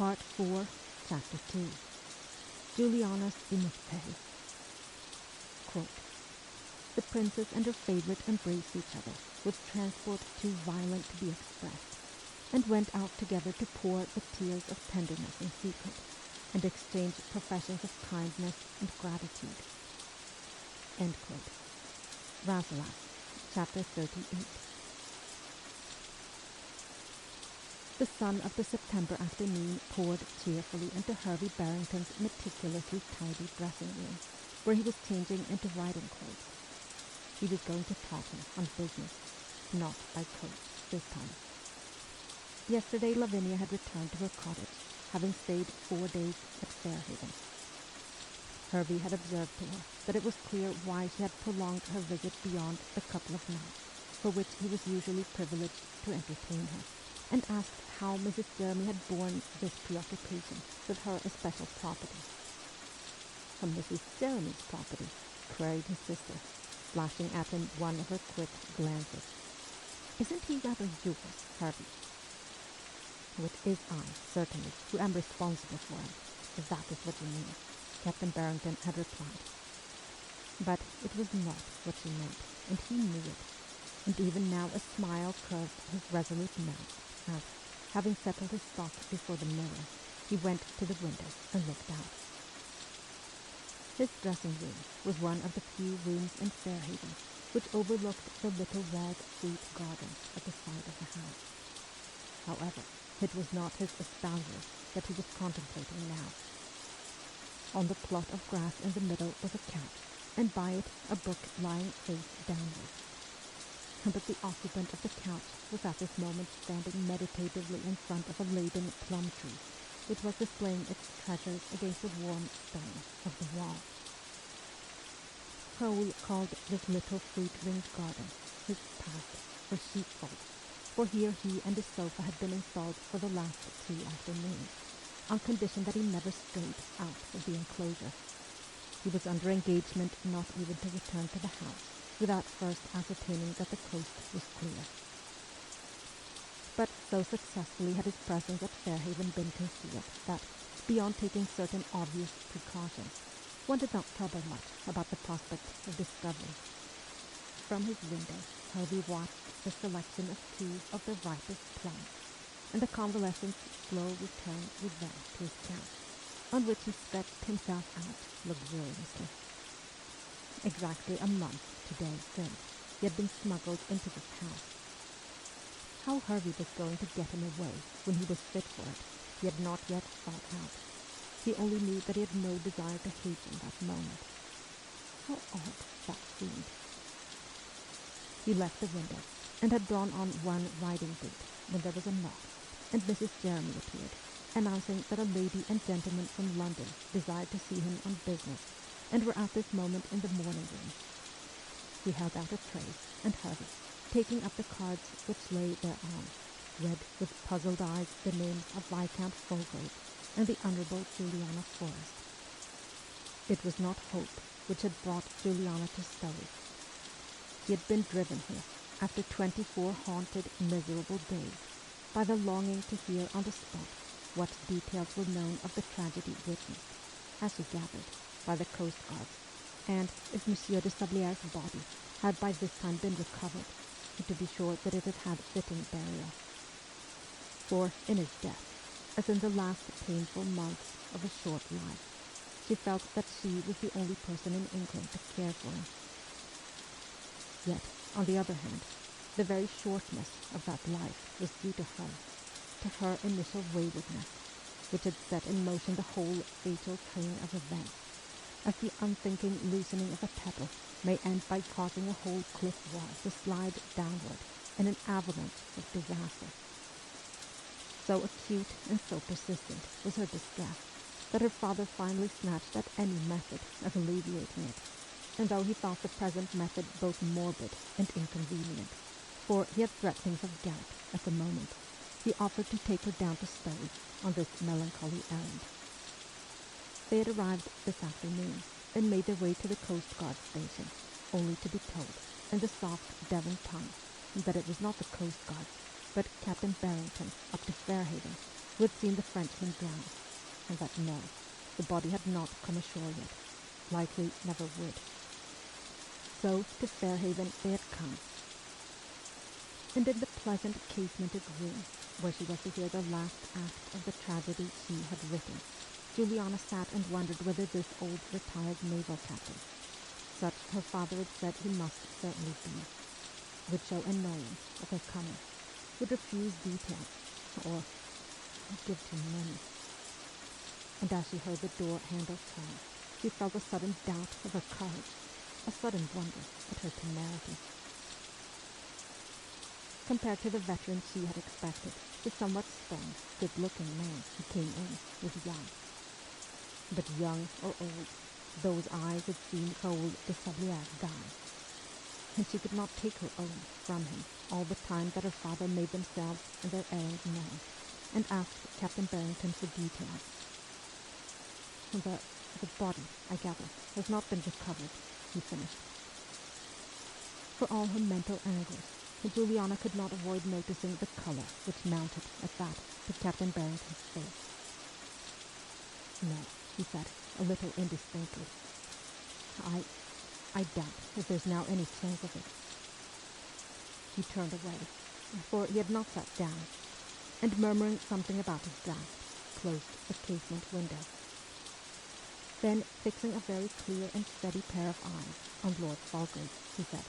Part 4, Chapter 2. Juliana's Immortelle. Quote, "The princess and her favorite embraced each other with transport too violent to be expressed, and went out together to pour the tears of tenderness in secret, and exchange professions of kindness and gratitude." End quote. Rasselas, Chapter 38. The sun of the September afternoon poured cheerfully into Hervey Barrington's meticulously tidy dressing room, where he was changing into riding clothes. He was going to Taunton on business, not by coach this time. Yesterday Lavinia had returned to her cottage, having stayed 4 days at Fairhaven. Hervey had observed to her that it was clear why she had prolonged her visit beyond the couple of nights for which he was usually privileged to entertain her, and asked how Mrs. Jeremy had borne this preoccupation with her especial property. "From Mrs. Jeremy's property?" queried his sister, flashing at him one of her quick glances. "Isn't he rather yours, Hervey?" "Oh, it is I, certainly, who am responsible for him, if that is what you mean," Captain Barrington had replied. But it was not what she meant, and he knew it, and even now a smile curved his resolute mouth as, having settled his stock before the mirror, he went to the window and looked out. His dressing room was one of the few rooms in Fairhaven which overlooked the little walled fruit garden at the side of the house. However, it was not his espousers that he was contemplating now. On the plot of grass in the middle was a couch, and by it a book lying face downwards. But the occupant of the couch was at this moment standing meditatively in front of a laden plum tree, which was displaying its treasures against the warm stone of the wall. Raoul called this little fruit-ringed garden his park or sheepfold, for here he and his sofa had been installed for the last 2 afternoons, on condition that he never strayed out of the enclosure. He was under engagement not even to return to the house without first ascertaining that the coast was clear. But so successfully had his presence at Fairhaven been concealed that, beyond taking certain obvious precautions, one did not trouble much about the prospect of discovery. From his window, Hervey watched the selection of 2 of the ripest plums, and the convalescent's slow return with them to his couch, on which he stretched himself out luxuriously. Exactly a month today since he had been smuggled into this house. How Hervey was going to get him away when he was fit for it, he had not yet thought out. He only knew that he had no desire to hasten that moment. How odd that seemed. He left the window, and had drawn on one riding boot, when there was a knock, and Mrs. Jeremy appeared, announcing that a lady and gentleman from London desired to see him on business, and were at this moment in the morning room. She held out a tray, and Hervey, taking up the cards which lay thereon, read with puzzled eyes the names of Viscount Falgrave and the Honourable Juliana Forrest. It was not hope which had brought Juliana to Stowey. She had been driven here, after 24 haunted, miserable days, by the longing to hear on the spot what details were known of the tragedy witnessed, as she gathered, by the coastguards, and if Monsieur de Sabliere's body had by this time been recovered, to be sure that it had had fitting burial. For in his death, as in the last painful months of a short life, she felt that she was the only person in England to care for him. Yet, on the other hand, the very shortness of that life was due to her initial waywardness, which had set in motion the whole fatal train of events, as the unthinking loosening of a pebble may end by causing a whole cliff wall to slide downward in an avalanche of disaster. So acute and so persistent was her distress that her father finally snatched at any method of alleviating it, and though he thought the present method both morbid and inconvenient, for he had threatenings of gout at the moment, he offered to take her down to Stowey on this melancholy errand. They had arrived this afternoon, and made their way to the Coast Guard station, only to be told, in the soft Devon tongue, that it was not the Coast Guards, but Captain Barrington up to Fairhaven, who had seen the Frenchman drown, and that no, the body had not come ashore yet, likely never would. So to Fairhaven they had come, and in the pleasant casemented room, where she was to hear the last act of the tragedy she had written, Juliana sat and wondered whether this old retired naval captain, such her father had said he must certainly be, would show annoyance at their coming, would refuse details, or give too many. And as she heard the door handle turn, she felt a sudden doubt of her courage, a sudden wonder at her temerity. Compared to the veteran she had expected, the somewhat stern, good-looking man who came in was young. But young or old, those eyes had seen cold de Sablière die, and she could not take her own from him all the time that her father made themselves and their errand known, and asked Captain Barrington for details. The body, I gather, has not been recovered, he finished. For all her mental anguish, Juliana could not avoid noticing the colour which mounted at that to Captain Barrington's face. No, he said, a little indistinctly. I doubt if there's now any chance of it. He turned away, for he had not sat down, and murmuring something about his draught, closed the casement window. Then, fixing a very clear and steady pair of eyes on Lord Falgrave, he said,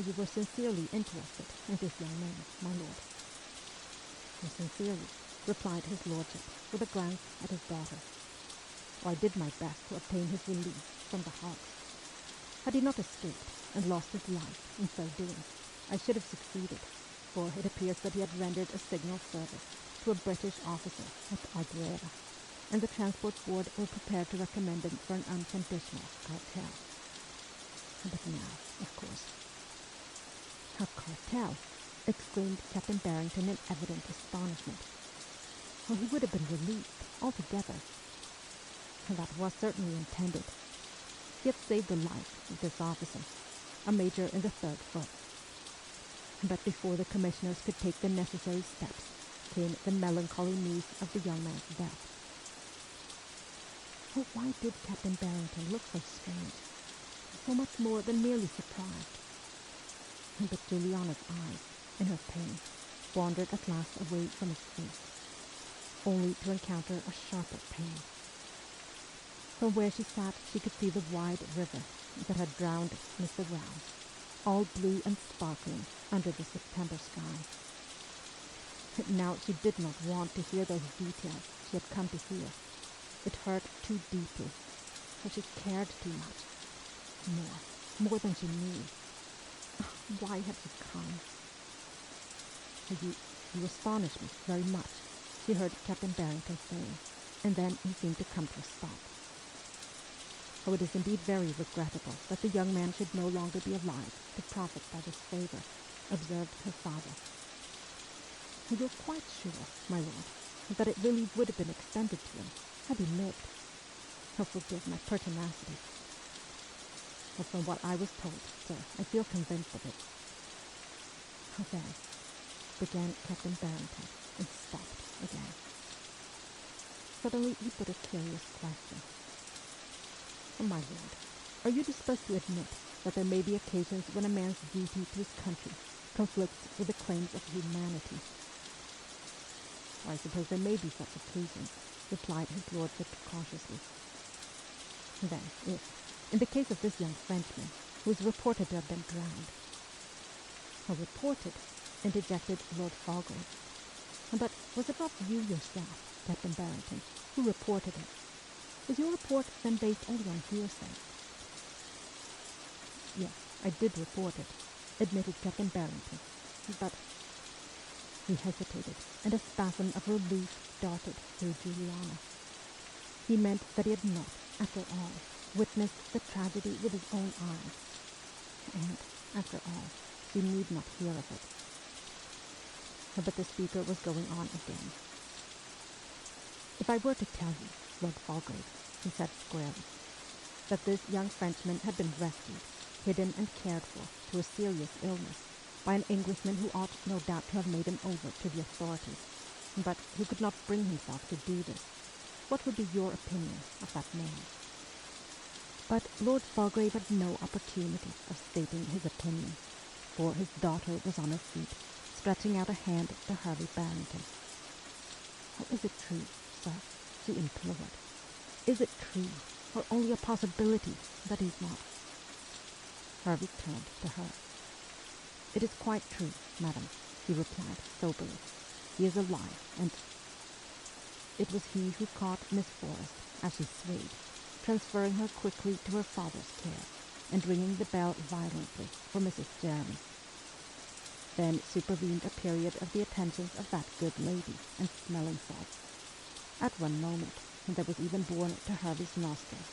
"You were sincerely interested in this young man, my lord." "Sincerely," replied his lordship, with a glance at his daughter. "I did my best to obtain his release from the hulks. Had he not escaped and lost his life in so doing, I should have succeeded, for it appears that he had rendered a signal service to a British officer at Albuera, and the Transport Board were prepared to recommend him for an unconditional cartel. But now, of course—" "A cartel!" exclaimed Captain Barrington in evident astonishment. "Oh, he would have been released altogether." "That was certainly intended. He had saved the life of this officer, a major in the 3rd Foot. But before the commissioners could take the necessary steps, came the melancholy news of the young man's death." Oh, why did Captain Barrington look so strange, so much more than merely surprised? But Juliana's eyes, in her pain, wandered at last away from his face, only to encounter a sharper pain. From where she sat she could see the wide river that had drowned Mr. Round, all blue and sparkling under the September sky. Now she did not want to hear those details she had come to hear. It hurt too deeply, for she cared too much. More than she knew. Why had she come? You astonish me very much," she heard Captain Barrington saying, and then he seemed to come to a stop. "Oh, it is indeed very regrettable that the young man should no longer be alive to profit by this favour," observed her father. "You're quite sure, my lord, that it really would have been extended to him had he lived? Oh, forgive my pertinacity. But from what I was told, sir, I feel convinced of it." "Then," began Captain Barrington, and stopped again. Suddenly he put a curious question. "My lord, are you disposed to admit that there may be occasions when a man's duty to his country conflicts with the claims of humanity?" "I suppose there may be such occasions," replied his lordship cautiously. "Then, if, in the case of this young Frenchman, who is reported to have been drowned—" "Reported?" interjected Lord Falgrave. "But was it not you yourself, Captain Barrington, who reported it? Was your report then based only on hearsay?" "Yes, I did report it," admitted Captain Barrington. "But—" He hesitated, and a spasm of relief darted through Juliana. He meant that he had not, after all, witnessed the tragedy with his own eyes, and, after all, she need not hear of it. But the speaker was going on again. "If I were to tell you, Lord Falgrave," he said squarely, "that this young Frenchman had been rescued, hidden and cared for through a serious illness by an Englishman who ought no doubt to have made him over to the authorities, but who could not bring himself to do this. What would be your opinion of that man? But Lord Falgrave had no opportunity of stating his opinion, for his daughter was on her feet, stretching out a hand to Harvey Barrington. "How is it true, sir?" she implored. "Is it true, or only a possibility, that he's not?" Harvey turned to her. "It is quite true, madam," he replied soberly. "He is alive, and—" It was he who caught Miss Forrest as she swayed, transferring her quickly to her father's care, and ringing the bell violently for Mrs. Jeremy. Then supervened a period of the attentions of that good lady and smelling salts. At one moment, there was even borne to Harvey's nostrils,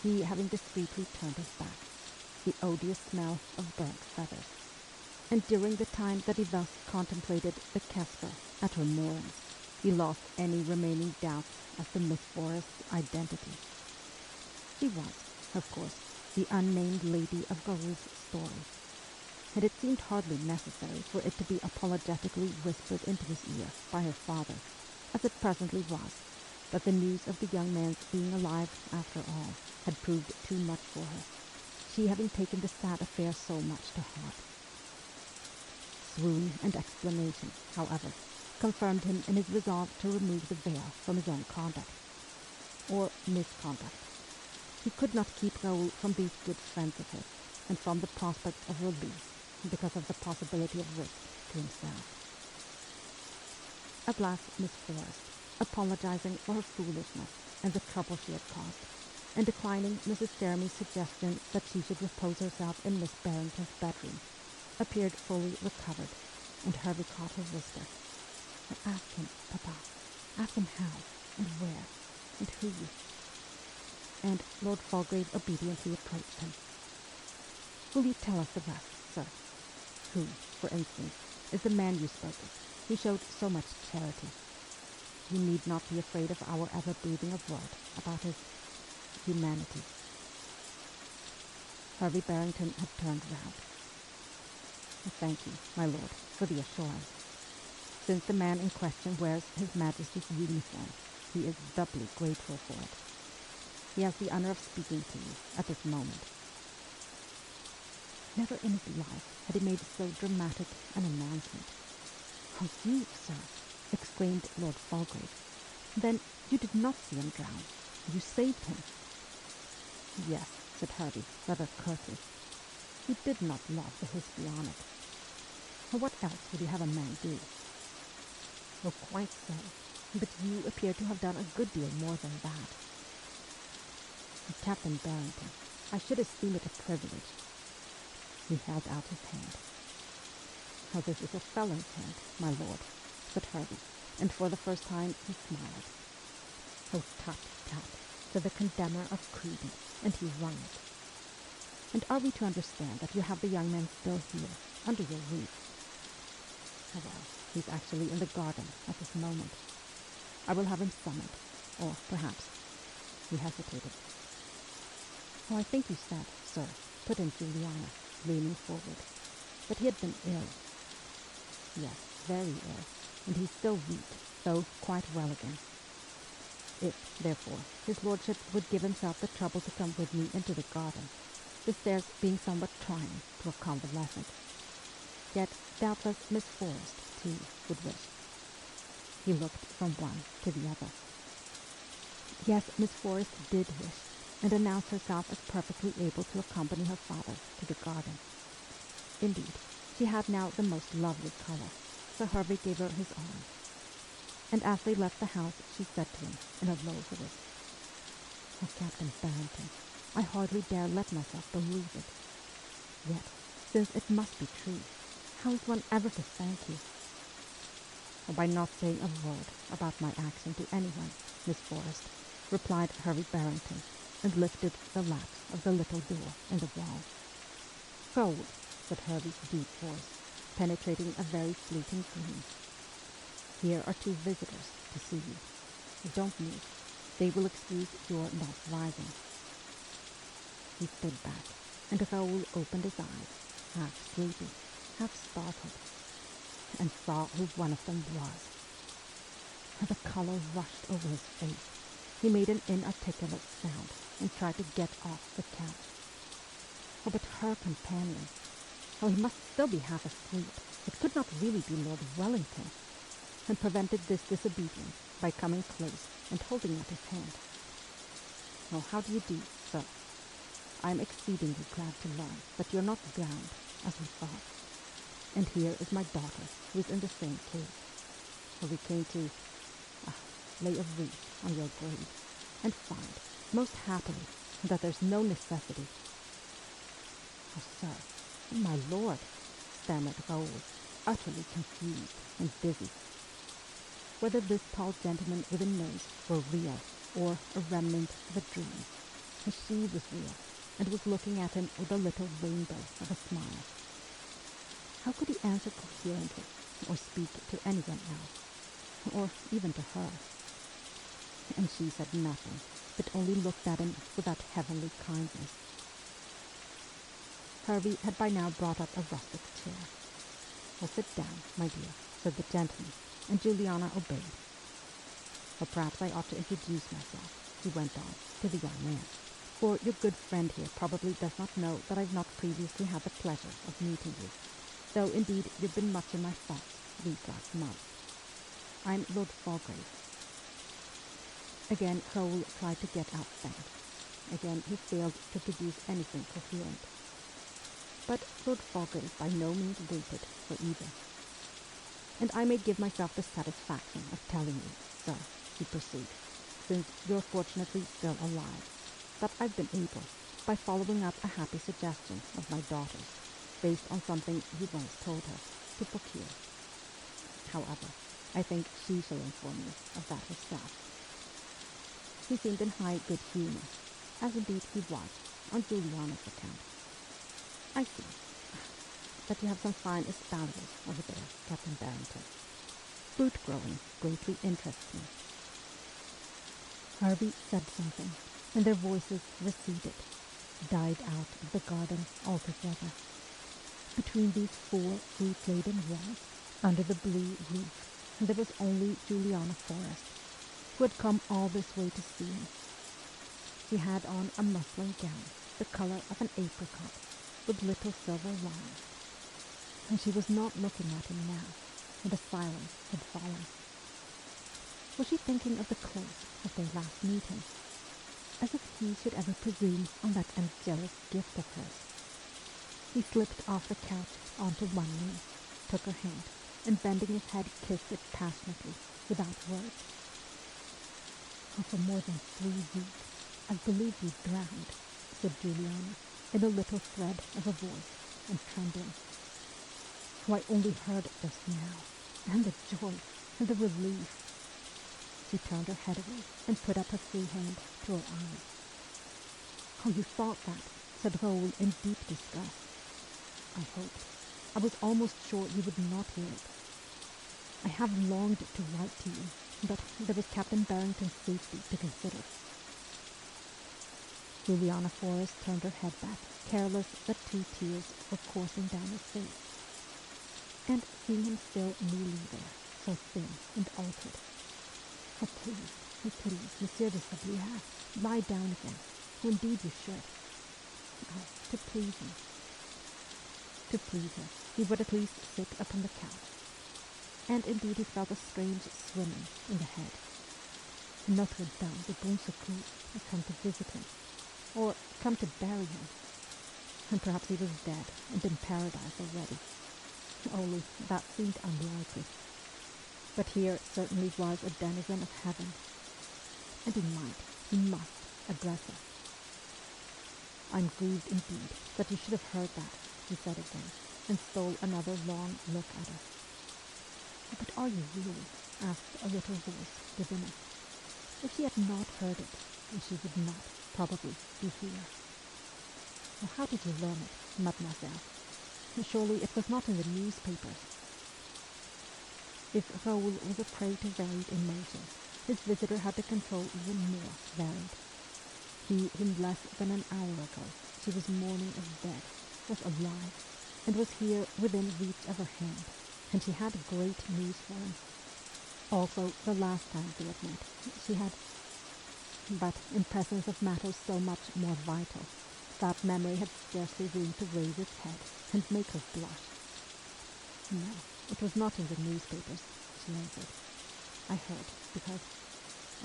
he having discreetly turned his back, the odious smell of burnt feathers. And during the time that he thus contemplated the kestrel at her moorings, he lost any remaining doubts as to Miss Forrest's identity. She was, of course, the unnamed lady of Raoul's story, and it seemed hardly necessary for it to be apologetically whispered into his ear by her father, as it presently was, that the news of the young man's being alive after all had proved too much for her, she having taken the sad affair so much to heart. Swoon and explanation, however, confirmed him in his resolve to remove the veil from his own conduct, or misconduct. He could not keep Raoul from these good friends of his, and from the prospect of release, because of the possibility of risk to himself. At last Miss Forrest, apologizing for her foolishness and the trouble she had caused, and declining Mrs. Jeremy's suggestion that she should repose herself in Miss Barrington's bedroom, appeared fully recovered, and Harvey caught her whisper, "Oh, ask him, Papa. Ask him how, and where, and who." And Lord Falgrave obediently approached him. "Will you tell us the rest, sir? Who, for instance, is the man you spoke of, who showed so much charity? You need not be afraid of our ever breathing a word about his humanity." Harvey Barrington had turned round. "Thank you, my lord, for the assurance. Since the man in question wears His Majesty's uniform, he is doubly grateful for it. He has the honor of speaking to you at this moment." Never in his life had he made so dramatic an announcement. "Oh, you, sir!" exclaimed Lord Falgrave. "Then you did not see him drown. You saved him." "Yes," said Harvey, rather curtly. He did not love the histrionic. What else would you have a man do? "Oh, quite so. But you appear to have done a good deal more than that." "Captain Barrington, I should esteem it a privilege." He held out his hand. "Oh, this is a felon's hand, my lord," said Harvey, and for the first time he smiled. "Oh, tut, tut," said the condemner of Cruden, and he wrung it. "And are we to understand that you have the young man still here, under your roof?" "Oh, well, he's actually in the garden at this moment. I will have him summoned, or perhaps—" He hesitated. "Oh, I think you said, sir," put in Juliana, leaning forward, "that he had been ill." "Yes, very ill, and he's still weak, though quite well again. If, therefore, his lordship would give himself the trouble to come with me into the garden, the stairs being somewhat trying to a convalescent. Yet, doubtless, Miss Forrest, too, would wish." He looked from one to the other. Yes, Miss Forrest did wish, and announced herself as perfectly able to accompany her father to the garden. Indeed, she had now the most lovely colour, so Harvey gave her his arm. And as they left the house, she said to him in a low voice, "Oh, Captain Barrington, I hardly dare let myself believe it. Yet, since it must be true, how is one ever to thank you?" "Oh, by not saying a word about my action to anyone, Miss Forrest," replied Harvey Barrington, and lifted the latch of the little door in the wall. "Raoul," said Harvey's deep voice, penetrating a very fleeting dream, "here are two visitors to see you. Don't move. They will excuse your not rising." He stood back, and Raoul opened his eyes, half sleepy, half startled, and saw who one of them was. The color rushed over his face. He made an inarticulate sound and tried to get off the couch. Oh, but her companion. Oh, he must still be half asleep. It could not really be Lord Wellington, and prevented this disobedience by coming close and holding out his hand. Oh, how do you do, sir? I am exceedingly glad to learn that you're not drowned, as we thought. And here is my daughter, who is in the same case. So we came to lay a wreath on your grave, and find, most happily, that there's no necessity. Oh, sir, my lord, stammered Raoul, utterly confused and dizzy. Whether this tall gentleman with a nose were real, or a remnant of a dream, she was real, and was looking at him with a little rainbow of a smile. How could he answer coherently, or speak to anyone else, or even to her? And she said nothing, but only looked at him with that heavenly kindness. Hervey had by now brought up a rustic chair. "Well, sit down, my dear," said the gentleman, and Juliana obeyed. "Well, perhaps I ought to introduce myself," he went on, to the young man, "for your good friend here probably does not know that I've not previously had the pleasure of meeting you, though indeed you've been much in my thoughts these last months. I'm Lord Falgrave." Again Raoul tried to get out thanks. Again he failed to produce anything coherent. But Lord Falgrave by no means waited for either. "And I may give myself the satisfaction of telling you, sir," he pursued, "since you're fortunately still alive, that I've been able, by following up a happy suggestion of my daughter's, based on something you once told her, to procure. However, I think she shall inform you of that herself." He seemed in high good humor, as indeed he was, on Juliana's account. "I see that you have some fine espaliers over there, Captain Barrington. Fruit growing greatly interests me." Hervey said something, and their voices receded, died out of the garden altogether. Between these four fruit-laden walls, under the blue roof, there was only Juliana Forrest, who had come all this way to see him. She had on a muslin gown, the color of an apricot, with little silver lines, and she was not looking at him now, and a silence had fallen. Was she thinking of the close of their last meeting, as if he should ever presume on that angelic gift of hers? He slipped off the couch onto one knee, took her hand, and bending his head kissed it passionately, without words. "Oh, for more than 3 weeks I've believed you drowned," said Juliana, in a little thread of a voice, and trembling. "Oh, I only heard it just now, and the joy, and the relief." She turned her head away, and put up her free hand to her eyes. "Oh, you thought that," said Raoul in deep distress. "I hoped. I was almost sure you would not hear it. I have longed to write to you, but there was Captain Barrington's safety to consider." Juliana Forrest turned her head back, careless that 2 tears were coursing down her face. And seeing him still kneeling there, so thin and altered, "Oh, please, Monsieur de Sablière, lie down again. Oh, indeed you should. Oh, to please me." To please her, he would at least sit upon the couch. And indeed he felt a strange swimming in the head. Notre Dame de Bon Secours had come to visit him, or come to bury him. And perhaps he was dead and in paradise already. Only that seemed unlikely. But here certainly was a denizen of heaven, and he must address her. "I'm grieved indeed that you should have heard that," he said again, and stole another long look at her. "Oh, but are you really?" asked a little voice within him. If she had not heard it, she would not, probably, be here. "Oh, how did you learn it, mademoiselle? Surely it was not in the newspapers." If Raoul was a prey to varied emotions, his visitor had to control even more varied. He whom less than an hour ago she was mourning as dead was alive, and was here within reach of her hand, and she had great news for him. Also, the last time they had met, she had, but in presence of matters so much more vital, that memory had scarcely room to raise its head and make her blush. No, it was not in the newspapers, she answered. I heard, because,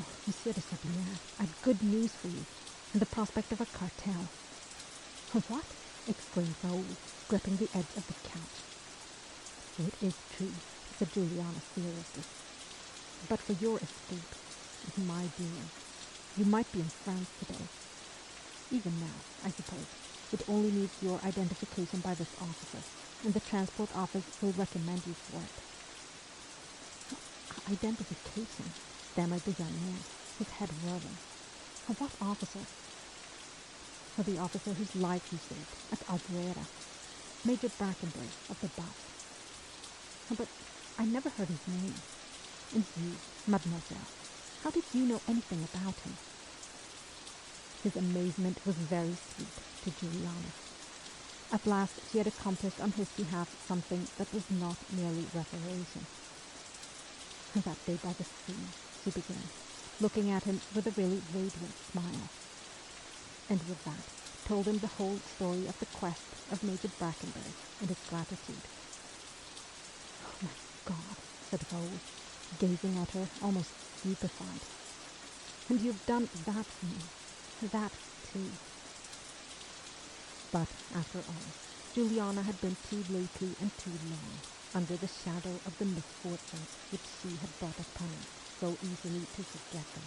oh, Monsieur de Sablière, I've good news for you, and the prospect of a cartel. What? Exclaimed Raoul, gripping the edge of the couch. Oh, it is true, said Juliana seriously. But for your escape, is my doing. You might be in France today. Even now, I suppose, it only needs your identification by this officer, and the transport office will recommend you for it. Identification, stammered the young man, his head whirling. What officer? For the officer whose life you saved at Albuera, Major Brackenbury of the Buffs. But I never heard his name. And you, mademoiselle, how did you know anything about him? His amazement was very sweet to Juliana. At last she had accomplished on his behalf something that was not merely reparation. That day by the sea, she began, looking at him with a really radiant smile. And with that, told him the whole story of the quest of Major Brackenbury and his gratitude. Oh my God, said Raoul, gazing at her almost stupefied. And you've done that for me, that too. But after all, Juliana had been too lately and too long under the shadow of the misfortunes which she had brought upon him so easily to forget them.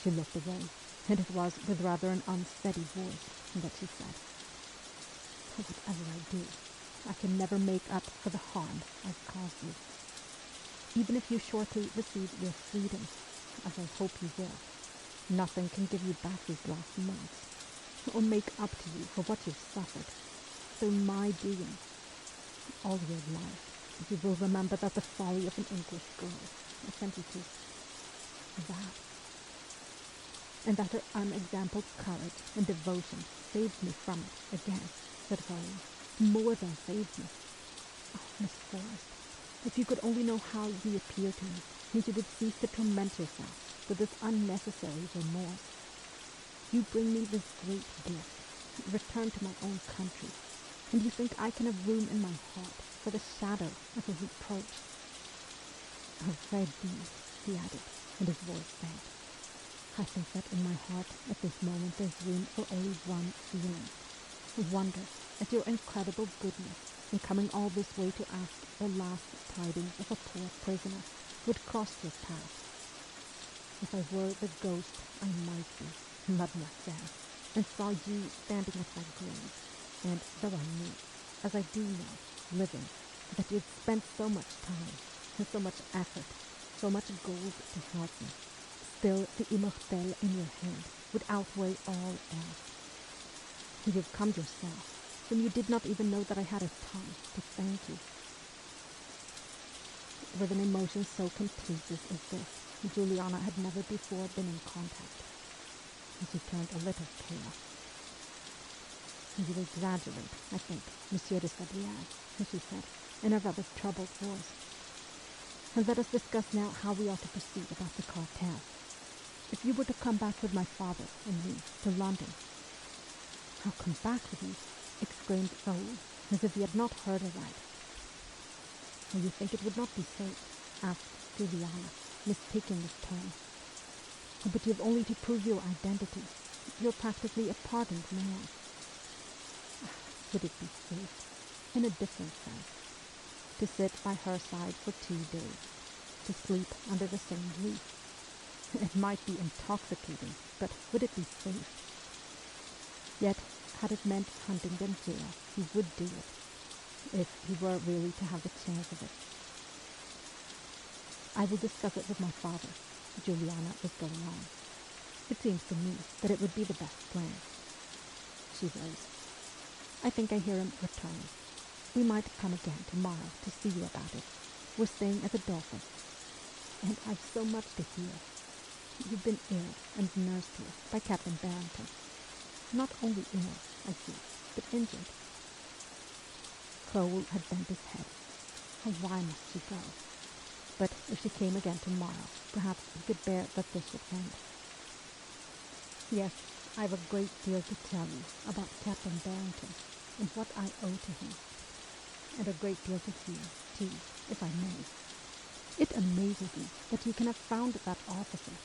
She looked away, and it was with rather an unsteady voice that she said, Whatever I do, I can never make up for the harm I've caused you. Even if you shortly receive your freedom, as I hope you will, nothing can give you back these last months, or make up to you for what you've suffered through my doing. All your life, you will remember that the folly of an English girl sent you to that, and that her unexampled courage and devotion saved me from it again, said Raoul. More than saved me. Oh, Miss Forrest, if you could only know how you appear to me, and you would cease to torment yourself with this unnecessary remorse. You bring me this great gift, return to my own country, and you think I can have room in my heart for the shadow of a reproach. Oh, Freddy, he added, and his voice sank. I think that in my heart at this moment there's room for only one feeling, wonder at your incredible goodness in coming all this way to ask the last tidings of a poor prisoner who had crossed your path. If I were the ghost I might be, mademoiselle, and saw you standing at my grave, and though I knew, as I do know, living, that you had spent so much time, and so much effort, so much gold to help me, still the immortelle in your hand would outweigh all else. You've come yourself, whom you did not even know that I had a tongue to thank you. With an emotion so contagious as this, Juliana had never before been in contact. She turned a little pale. You exaggerate, I think, Monsieur de Sablière, she said, in a rather troubled voice. And let us discuss now how we ought to proceed about the cartel. If you were to come back with my father and me to London. I'll come back with you, exclaimed Raoul, as if he had not heard aright. Oh, you think it would not be safe? Asked Juliana, mistaking his tone. Oh, but you have only to prove your identity. You're practically a pardoned man. Would it be safe? In a different sense. To sit by her side for 2 days. To sleep under the same roof. It might be intoxicating, but would it be safe? Yet, had it meant Huntingdon jail, he would do it, if he were really to have the chance of it. I will discuss it with my father, Juliana was going on. It seems to me that it would be the best plan. She rose. I think I hear him returning. We might come again tomorrow to see you about it. We're staying at the Dolphin. And I've so much to hear. You've been ill and nursed here by Captain Barrington. Not only ill, I see, but injured. Raoul had bent his head. Oh, why must she go? But If she came again tomorrow, perhaps he could bear that this should end. Yes, I have a great deal to tell you about Captain Barrington and what I owe to him, and a great deal to hear, too, if I may. It amazes me that you can have found that officer,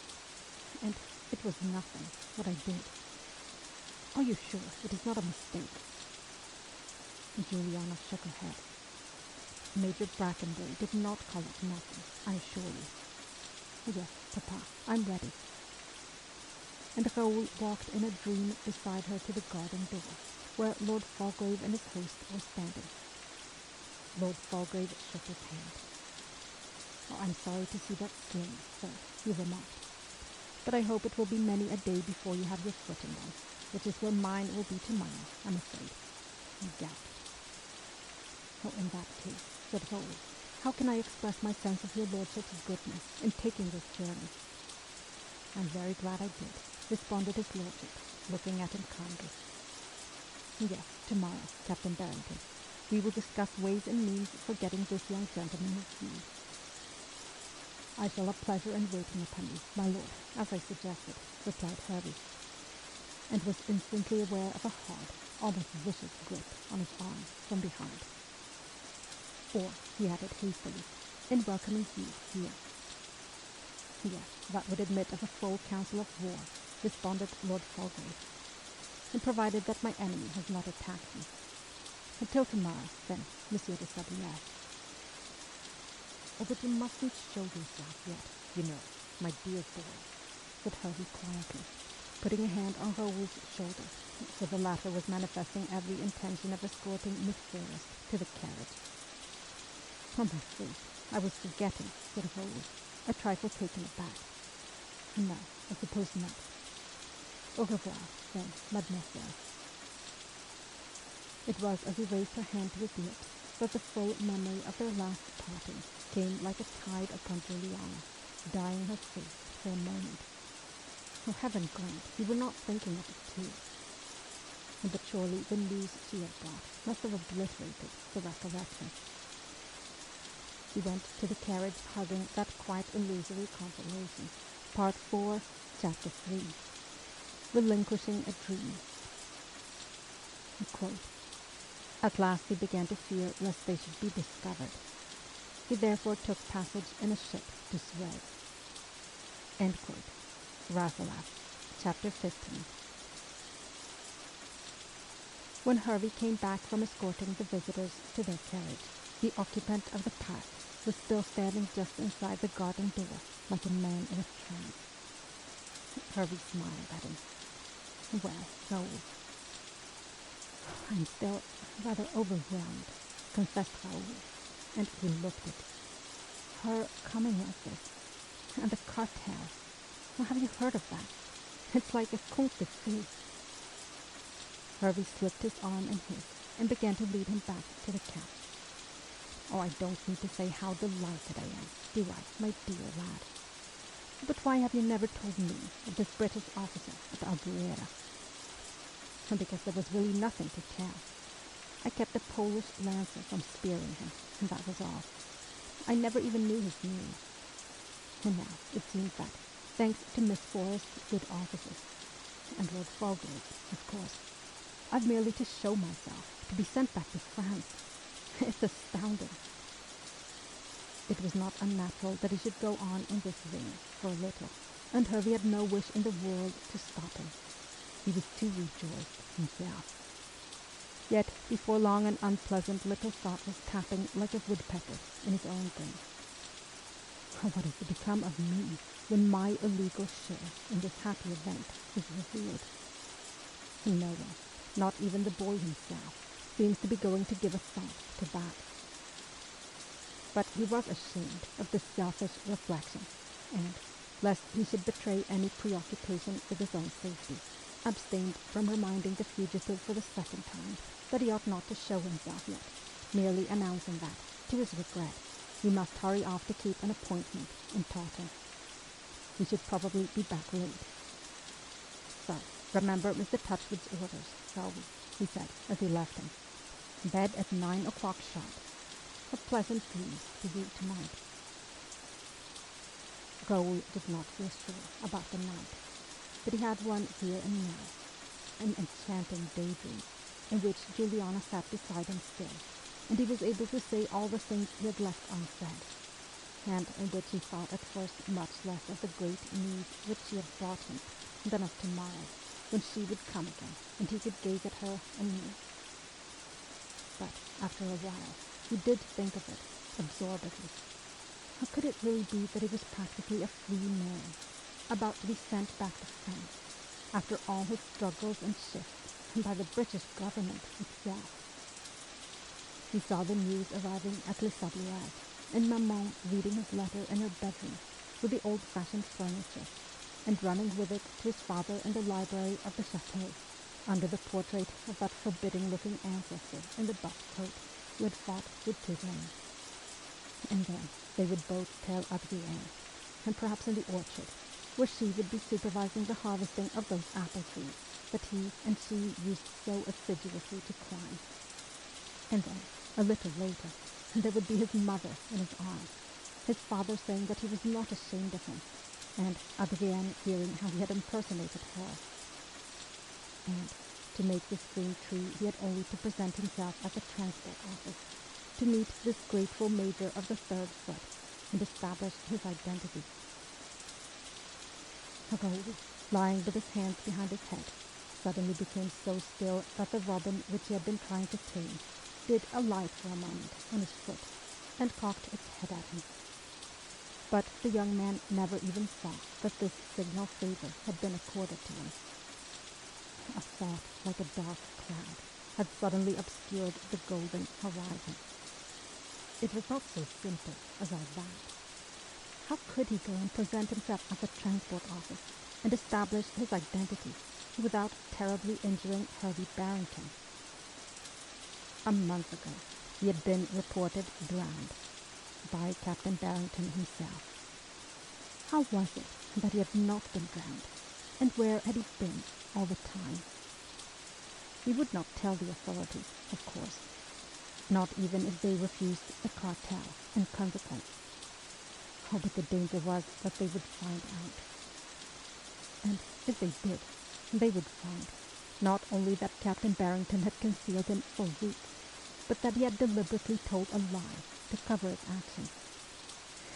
and it was nothing, what I did. Are you sure it is not a mistake? Juliana shook her head. Major Brackenbury did not call it nothing, I assure you. Yes, Papa, I'm ready. And Raoul walked in a dream beside her to the garden door, where Lord Falgrave and his host were standing. Lord Falgrave shook his hand. "Oh, I'm sorry to see that sling, sir," he remarked. "But I hope it will be many a day before you have your foot in one, which is where mine will be tomorrow, I'm afraid. Gout." "Oh, in that case," said Raoul, "how can I express my sense of your lordship's goodness in taking this journey?" "I'm very glad I did," responded his lordship, looking at him kindly. "Yes, tomorrow, Captain Barrington, we will discuss ways and means for getting this young gentleman his due." "I shall have pleasure in waiting upon you, my lord, as I suggested," replied Hervey, and was instantly aware of a hard, almost vicious grip on his arm from behind. "Or," he added hastily, "in welcoming you here." "Yes, that would admit of a full council of war," responded Lord Falgrave, "and provided that my enemy has not attacked me. Until tomorrow, then, Monsieur de Sablière." "Oh, but you mustn't show yourself yet, you know, my dear boy," said Hervey quietly, putting a hand on Raoul's shoulder, for the latter was manifesting every intention of escorting Miss Forrest to the carriage. "Oh, my faith, I was forgetting," said Raoul, a trifle taken aback. "No, I suppose not. Au revoir, then, mademoiselle." It was as he raised her hand to his lips that the full memory of their last parting came like a tide upon Juliana, dyeing her face for a moment. Oh, heaven grant he were not thinking of it too. But surely the news she had brought must have obliterated the recollection. He went to the carriage hugging that quite illusory consolation. Part 4, Chapter 3. Relinquishing a Dream. Quote, "At last he began to fear lest they should be discovered. He therefore took passage in a ship to Suez." End quote. Rasselas, Chapter 15. When Hervey came back from escorting the visitors to their carriage, the occupant of the pack was still standing just inside the garden door, like a man in a trance. Hervey smiled at him. "Well, Raoul." "I'm still rather overwhelmed," confessed Raoul, and he looked it. "Her coming like this, and the cartel. Well, have you heard of that? It's like a conte de fées." Hervey slipped his arm in his and began to lead him back to the couch. "Oh, I don't need to say how delighted I am, do I, my dear lad? But why have you never told me of this British officer at Albuera?" "Because there was really nothing to tell. I kept a Polish lancer from spearing him, and that was all. I never even knew his name. And now it seems that, thanks to Miss Forrest's good offices, and Lord Falgrave's, of course, I've merely to show myself, to be sent back to France. It's astounding." It was not unnatural that he should go on in this vein for a little, and Hervey had no wish in the world to stop him. He was too rejoiced himself. Yet before long an unpleasant little thought was tapping like a woodpecker in his own brain. What is to become of me when my illegal share in this happy event is revealed? No one, not even the boy himself, seems to be going to give a thought to that. But he was ashamed of this selfish reflection, and, lest he should betray any preoccupation with his own safety, abstained from reminding the fugitive for the second time that he ought not to show himself yet, merely announcing that, to his regret, he must hurry off to keep an appointment in Taunton. He should probably be back late. "So, remember Mr. Touchwood's orders, Raoul," he said as he left him. "Bed at 9 o'clock sharp. A pleasant dreams to you tonight." Raoul did not feel sure about the night, but he had one here and now, an enchanting daydream in which Juliana sat beside him still, and he was able to say all the things he had left unsaid, and in which he thought at first much less of the great news which she had brought him than of tomorrow, when she would come again, and he could gaze at her anew. But after a while, he did think of it absorbedly. How could it really be that he was practically a free man, about to be sent back to France, after all his struggles and shifts, and by the British government itself? He saw the news arriving at Les Sablières, and Maman reading his letter in her bedroom with the old-fashioned furniture, and running with it to his father in the library of the chateau, under the portrait of that forbidding-looking ancestor in the buff coat who had fought with Turenne. And then they would both tell Adrienne, and perhaps in the orchard, where she would be supervising the harvesting of those apple trees that he and she used so assiduously to climb. And then, a little later, there would be his mother in his arms, his father saying that he was not ashamed of him, and Adrienne hearing how he had impersonated her. And to make this dream true, he had only to present himself at the transport office, to meet this grateful major of the third foot, and establish his identity. Raoul, lying with his hands behind his head, suddenly became so still that the robin which he had been trying to tame did alight for a moment on his foot, and cocked its head at him. But the young man never even saw that this signal favor had been accorded to him. A thought like a dark cloud had suddenly obscured the golden horizon. It was not so simple as all that. How could he go and present himself at the transport office and establish his identity without terribly injuring Hervey Barrington? A month ago, he had been reported drowned by Captain Barrington himself. How was it that he had not been drowned, and where had he been all the time? He would not tell the authorities, of course, not even if they refused the cartel in consequence. Oh, but the danger was that they would find out. And if they did, they would find not only that Captain Barrington had concealed him for weeks, but that he had deliberately told a lie to cover his action,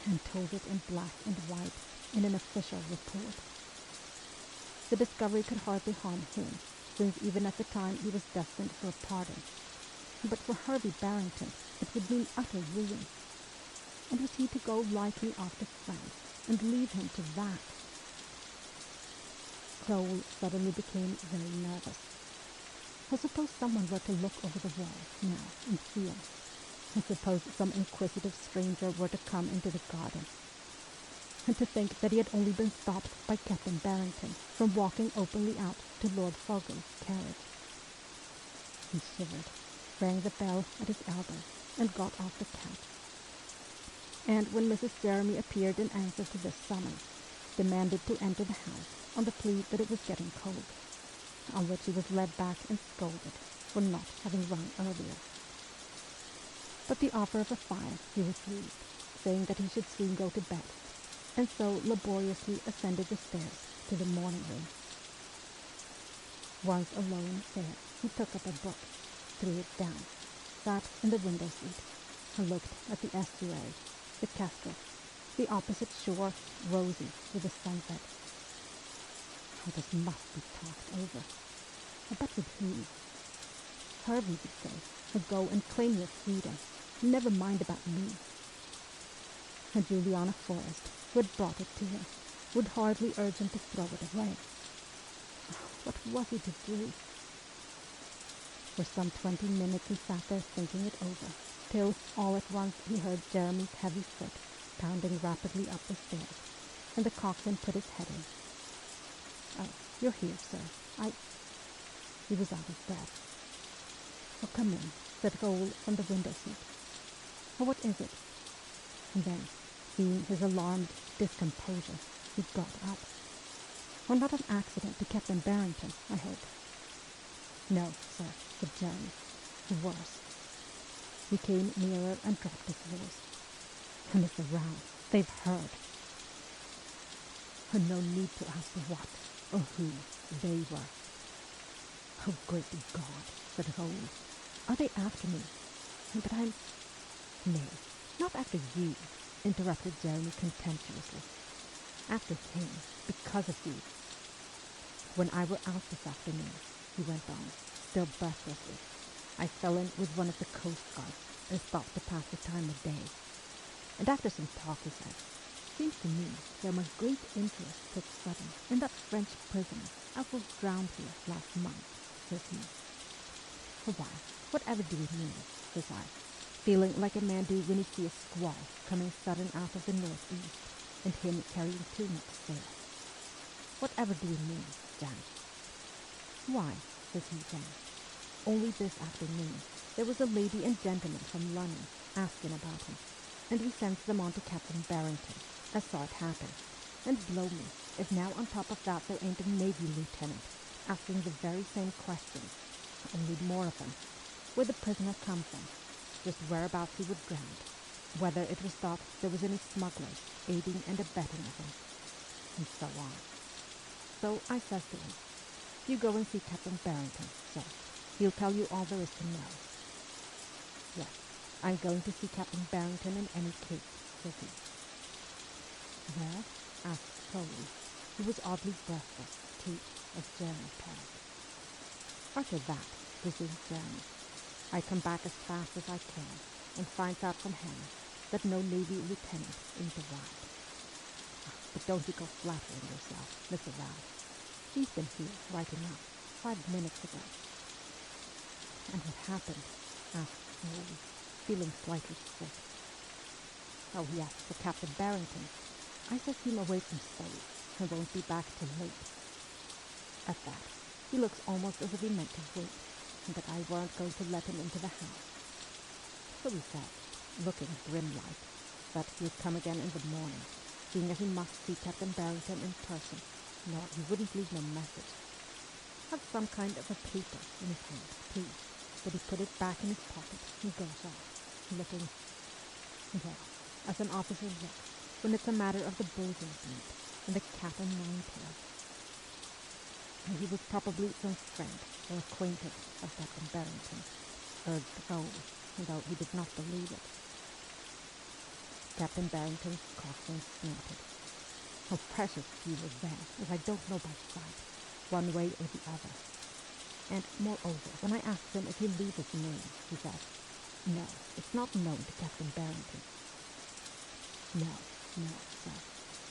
and told it in black and white in an official report. The discovery could hardly harm him, since even at the time he was destined for a pardon. But for Hervey Barrington it would mean utter ruin. And was he to go lightly off to France and leave him to that? Raoul suddenly became very nervous. I suppose someone were to look over the wall now and see him. I suppose some inquisitive stranger were to come into the garden. And to think that he had only been stopped by Captain Barrington from walking openly out to Lord Fogel's carriage. He shivered, rang the bell at his elbow, and got off the couch. And when Mrs. Jeremy appeared in answer to this summons, demanded to enter the house on the plea that it was getting cold, on which he was led back and scolded for not having rung earlier. But the offer of a fire he refused, saying that he should soon go to bed, and so laboriously ascended the stairs to the morning room. Once alone there, he took up a book, threw it down, sat in the window seat, and looked at the estuary, the Kestrel, the opposite shore rosy with the sunset. How this must be talked over. But with whom? Hervey would say, go and claim your freedom. Never mind about me. And Juliana Forrest, who had brought it to him, would hardly urge him to throw it away. What was he to do? For some 20 minutes he sat there thinking it over, till all at once he heard Jeremy's heavy foot pounding rapidly up the stairs, and the coxswain put his head in. "Oh, you're here, sir. He was out of breath. "Oh, come in," said Raoul from the window seat. "Oh, what is it?" And then, seeing his alarmed discomposure, he got up. "Oh, not an accident to Captain Barrington, I hope." "No, sir," said Jeremy. "Worse." He came nearer and dropped his voice. "And it's the row. They've heard." No need to ask what or who they were. Oh, great God, said Raoul. Are they after me? But I'm... Nay, not after you, interrupted Jeremy contemptuously. After him, because of you. When I were out this afternoon, he went on, still breathlessly, I fell in with one of the coast guards and stopped to pass the time of day. And after some talk, he said, seems to me there my great interest took sudden in that French prisoner as was drowned here last month, says he. Why, whatever do you mean, says I, feeling like a man do when he see a squall coming sudden out of the northeast, and him carrying too much sail. Whatever do you mean, Jan? Why, says he then, only this afternoon there was a lady and gentleman from London asking about him, and we sends them on to Captain Barrington, as saw it happen, and blow me, if now on top of that there ain't a Navy lieutenant asking the very same questions, only more of them, where the prisoner come from, just whereabouts he was drowned, whether it was thought there was any smugglers aiding and abetting of him, and so on. So I says to him, you go and see Captain Barrington, sir. He'll tell you all there is to know. Yes, I'm going to see Captain Barrington in any case, says he. Where? Asked Crowley, who was oddly breathless, too, as Jeremy paused. After that, resumed Jeremy, I come back as fast as I can and finds out from Hannah that no Navy lieutenant ain't arrived. But don't you go flattering yourself, Mr. Ralph. He's been here right enough, 5 minutes ago. And what happened? Asked Raoul, feeling slightly sick. Oh, he asked for Captain Barrington. I says him away from Surrey and won't be back till late. At that, he looks almost as if he meant to wait, but I weren't going to let him into the house. So he said, looking grim-like, that he would come again in the morning, seeing as he must see Captain Barrington in person, nor he wouldn't leave no message. Had some kind of a paper in his hand, too, but he put it back in his pocket and goes off, looking, well, as an officer looks when it's a matter of the bosun's mate and the cat o' nine tails. He was probably some friend or acquaintance of Captain Barrington, urged Raoul, though he did not believe it. Captain Barrington's coxswain snorted. How precious few were then, as I don't know by sight, one way or the other. And, moreover, when I asked him if he'd leave his name, he said, no, it's not known to Captain Barrington. No, sir.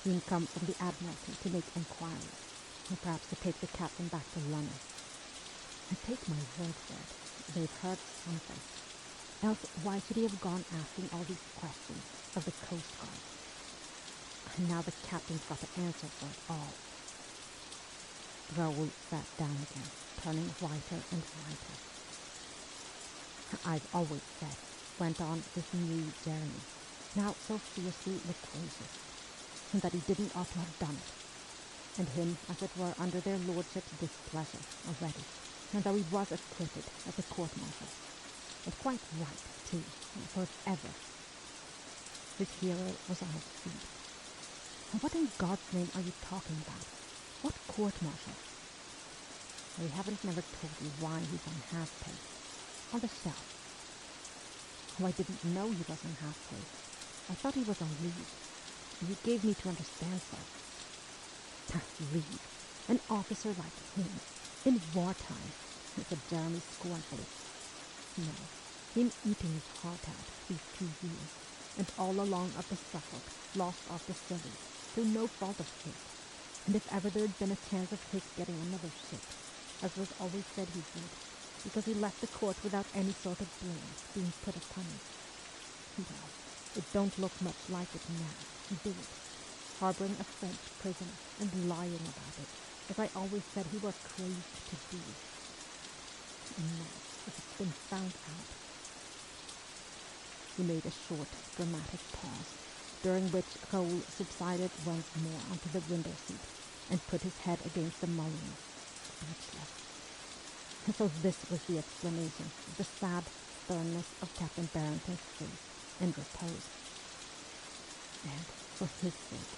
He'd come from the Admiralty to make inquiries, and perhaps to take the captain back to London. I take my word for it, they've heard something. Else why should he have gone asking all these questions of the Coast Guard? And now the captain's got to answer for it all. Raoul sat down again, turning whiter and whiter. I've always said, went on this new Jeremy, now so fiercely loquacious, and that he didn't ought to have done it, and him, as it were, under their lordships' displeasure already, and though he was acquitted at the court-martial, and quite right, too, for if ever. His hearer was on his feet. What in God's name are you talking about? What court-martial? We haven't never told you why he's on half-pay. On the shelf. Oh, I didn't know he was on half-pay. I thought he was on leave. You gave me to understand so. Leave? An officer like him? In wartime? Said Jeremy scornfully. No, him eating his heart out these 2 years, and all along up the Suffolk, lost off the Scilly, through no fault of his, and if ever there had been a chance of his getting another ship, as was always said he would, because he left the court without any sort of blame being put upon him. Well, it don't look much like it now, do it? Harboring a French prisoner and lying about it, as I always said he were crazed to do. And now, if it's been found out... He made a short, dramatic pause, during which Raoul subsided once more onto the window seat and put his head against the mullion, speechless. So this was the explanation of the sad sternness of Captain Barrington's face and repose. And, for his sake,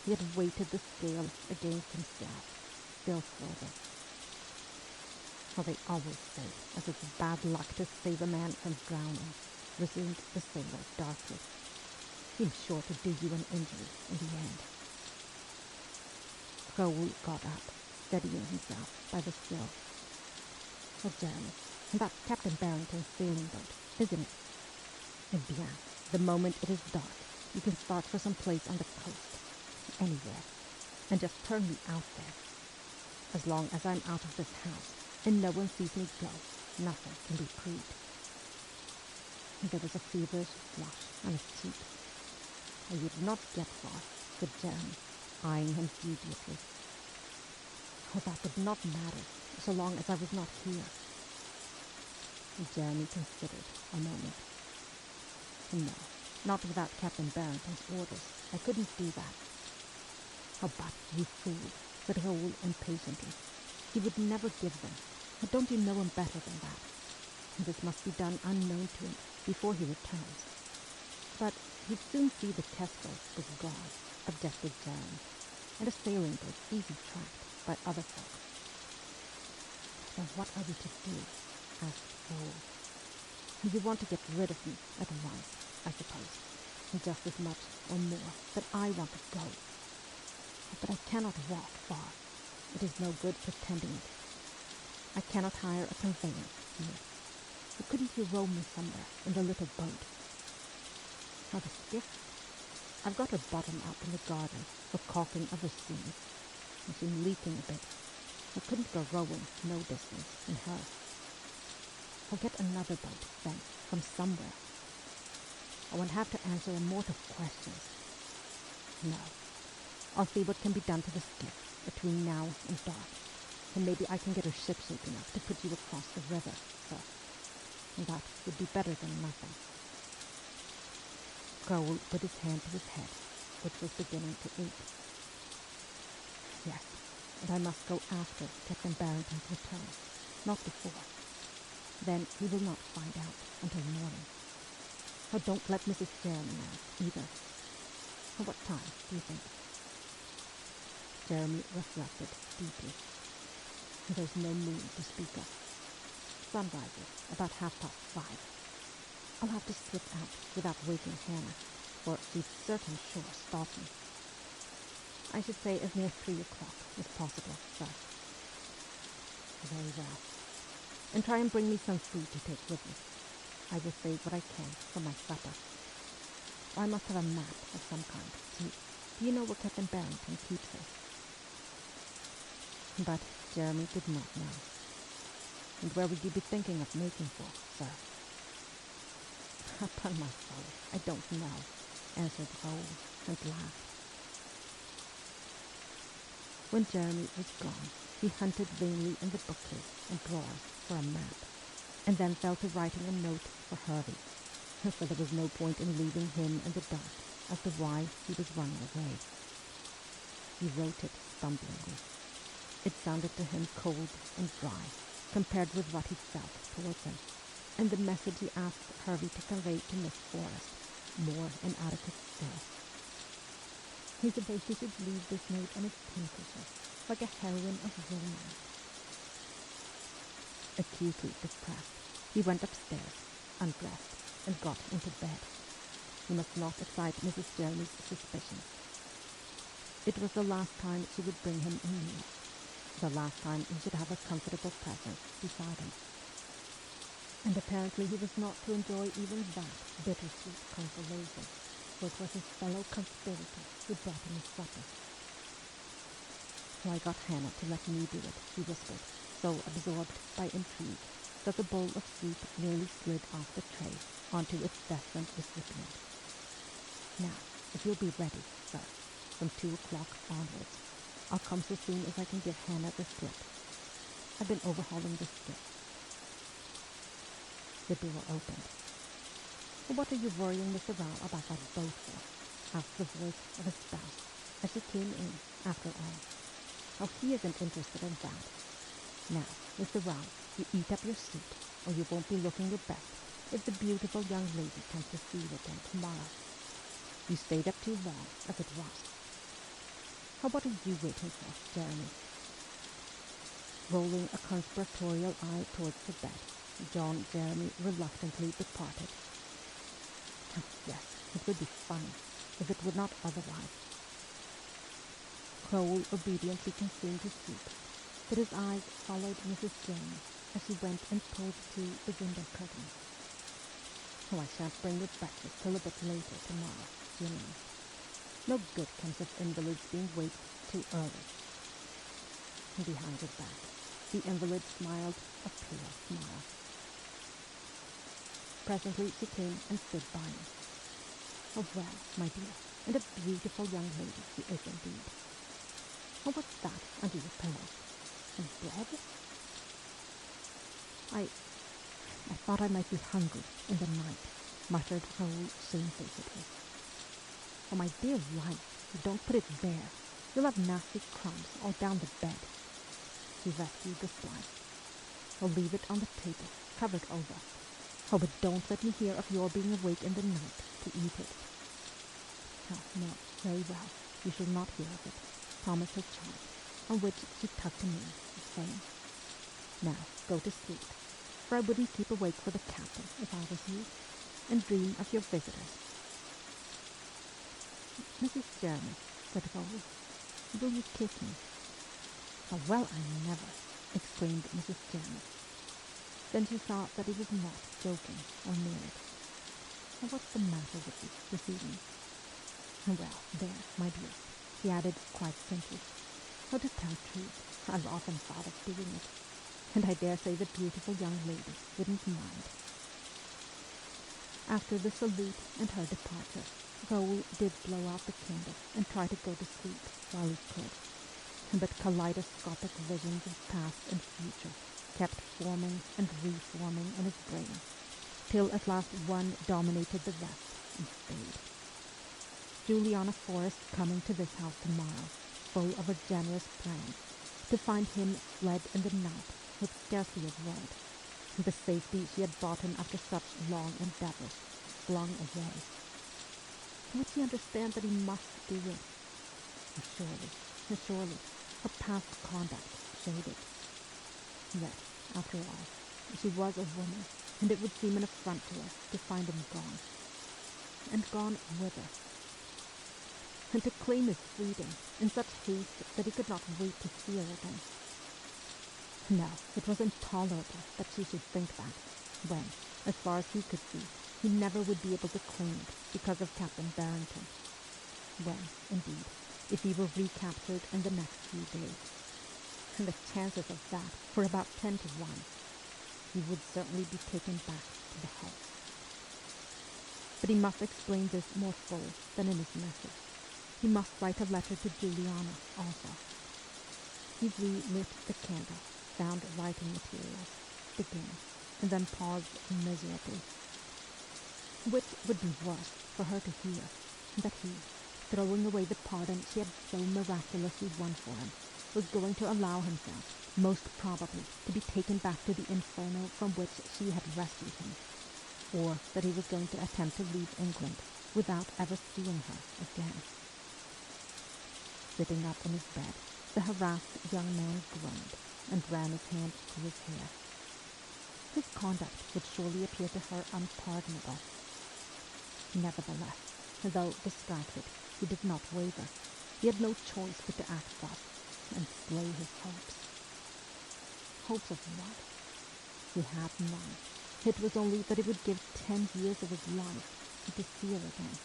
He had weighted the scale against himself still further. "Well, they always say as it's bad luck to save a man from drowning," resumed the sailor darkly. "He's sure to do you an injury in the end." Raoul got up, steadying himself by the sill. "Oh, Jeremy, and that's Captain Barrington's sailing boat, isn't it? Eh bien, the moment it is dark, you can start for some place on the coast, anywhere, and just turn me out there. As long as I'm out of this house, and no one sees me go, nothing can be proved." And there was a feverish flush on his cheek. "You'd not get far," said Jeremy, eyeing him dubiously. "Oh, that would not matter, so long as I was not here." Jeremy considered a moment. "No, not without Captain Barrington's orders. I couldn't do that." "Oh, but, you fool," said Raoul impatiently. "He would never give them. Don't you know him better than that? And this must be done unknown to him before he returns." "But he'd soon see the Kestrel was gone," objected Jeremy, "and a sailing boat easy tracked by other folk." "Then what are we to do?" asked Raoul. "You want to get rid of me at once, I suppose, just as much or more than I want to go. But I cannot walk far. It is no good pretending it. I cannot hire a conveyance here. Couldn't you row me somewhere in the little boat?" "How, the skiff? I've got her bottom up in the garden for caulking of her seams, and she's leaking a bit. I couldn't go rowing no distance in her." "I'll get another boat, then, from somewhere." "I won't have to answer a mort of questions. No, I'll see what can be done to the skiff between now and dark, and maybe I can get her shipshape enough to put you across the river, sir. That would be better than nothing." Raoul put his hand to his head, which was beginning to ache. "Yes, and I must go after Captain Barrington's return, not before. Then he will not find out until morning. Oh, don't let Mrs. Jeremy know, either. What time, do you think?" Jeremy reflected deeply. "There's no moon to speak of. Sun rises about 5:30. I'll have to slip out without waking Hannah, for she'd certain sure stop me. I should say as near 3 o'clock as possible, sir." "Very well. And try and bring me some food to take with me. I will save what I can for my supper. I must have a map of some kind, too. Do you know where Captain Barrington keeps his?" But Jeremy did not know. "And where would you be thinking of making for, sir?" "Upon my soul, I don't know," answered Raoul, and laughed. When Jeremy was gone, he hunted vainly in the bookcase and drawers for a map, and then fell to writing a note for Hervey, for there was no point in leaving him in the dark as to why he was running away. He wrote it stumblingly. It sounded to him cold and dry compared with what he felt towards him, and the message he asked Hervey to convey to Miss Forrest more inadequate still. He supposed he should leave this note on his pincushion, like a heroine of romance. Acutely depressed, he went upstairs, undressed, and got into bed. He must not excite Mrs. Jeremy's suspicions. It was the last time she would bring him a meal, the last time he should have her comfortable presence beside him. And apparently he was not to enjoy even that bittersweet consolation, for it was his fellow conspirator who brought him his supper. "So I got Hannah to let me do it," he whispered, so absorbed by intrigue that the bowl of soup nearly slid off the tray onto its destined recipient. "Now, if you'll be ready, sir, from 2 o'clock onwards, I'll come so soon as I can give Hannah the slip. I've been overhauling the skiff." The door opened. "What are you worrying Mr. Rao about that boat for?" asked the voice of his spouse, as she came in, after all. "Oh, he isn't interested in that. Now, Mr. Rao, you eat up your soup, or you won't be looking your best if the beautiful young lady comes to see you again tomorrow. You stayed up too long, as it was." What are you waiting for, Jeremy? Rolling a conspiratorial eye towards the bed, John Jeremy reluctantly departed. Oh, yes, it would be funny if it would not otherwise. Crowell obediently consumed his soup, but his eyes followed Mrs. Jeremy as she went and pulled to the window curtain. Oh, I shan't bring you breakfast till a bit later tomorrow, she announced. No good comes of invalids being waked too early. And behind her back, the invalid smiled a pale smile. Presently she came and stood by him. Oh, well, my dear, and a beautiful young lady she is indeed. Oh, what's that under your pillow? Some bread? I thought I might be hungry in the night, muttered Raoul shamefacedly. Oh, my dear life, you don't put it there. You'll have nasty crumbs all down the bed. She rescued the slice. I'll leave it on the table, covered over. Oh, but don't let me hear of your being awake in the night to eat it. Oh, no, very well. You shall not hear of it, promised her charge, on which she tucked him in, saying, Now, go to sleep, for I wouldn't keep awake for the captain if I was you, and dream of your visitors. Mrs. Jeremy, said Raoul, will you kiss me? Oh, well, I never, exclaimed Mrs. Jeremy. Then she saw that he was not joking or near it. Oh, what's the matter with you this evening? Well, there, my dear, she added quite simply. Oh, to tell truth, I've often thought of doing it, and I dare say the beautiful young lady wouldn't mind. After the salute and her departure, Raoul did blow out the candle and try to go to sleep while he could. But kaleidoscopic visions of past and future kept forming and reforming in his brain, till at last one dominated the rest and stayed. Juliana Forrest coming to this house tomorrow, full of her generous plans, to find him fled in the night with scarcely a word, and the safety she had brought him after such long endeavors flung away. Would she understand that he must do it? Surely, her past conduct showed it. Yet, after all, she was a woman, and it would seem an affront to her to find him gone. And gone whither? And to claim his freedom in such haste that he could not wait to see her again. No, it was intolerable that she should think that, when, as far as he could see, he never would be able to claim it because of Captain Barrington. When, indeed, if he were recaptured in the next few days, and the chances of that were about 10 to 1, he would certainly be taken back to the hulks. But he must explain this more fully than in his message. He must write a letter to Juliana also. He relit the candle, found writing materials, began, and then paused miserably. Which would be worse for her to hear, that he, throwing away the pardon she had so miraculously won for him, was going to allow himself, most probably, to be taken back to the inferno from which she had rescued him, or that he was going to attempt to leave England without ever seeing her again. Sitting up in his bed, the harassed young man groaned and ran his hand through his hair. His conduct would surely appear to her unpardonable. Nevertheless, though distracted, he did not waver. He had no choice but to act thus and slay his hopes. Hopes of what? He had none. It was only that it would give 10 years of his life to see her again.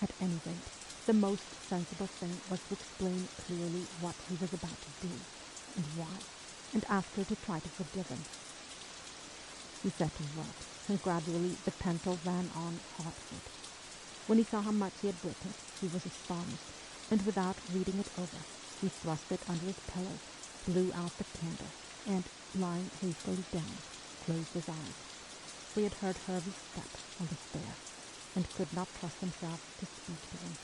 At any rate, the most sensible thing was to explain clearly what he was about to do, and why, and ask her to try to forgive him. He set to work, and gradually the pencil ran on hot-foot. When he saw how much he had written, he was astonished, and without reading it over, he thrust it under his pillow, blew out the candle, and, lying hastily down, closed his eyes, for he had heard Hervey's step on the stair, and could not trust himself to speak to him.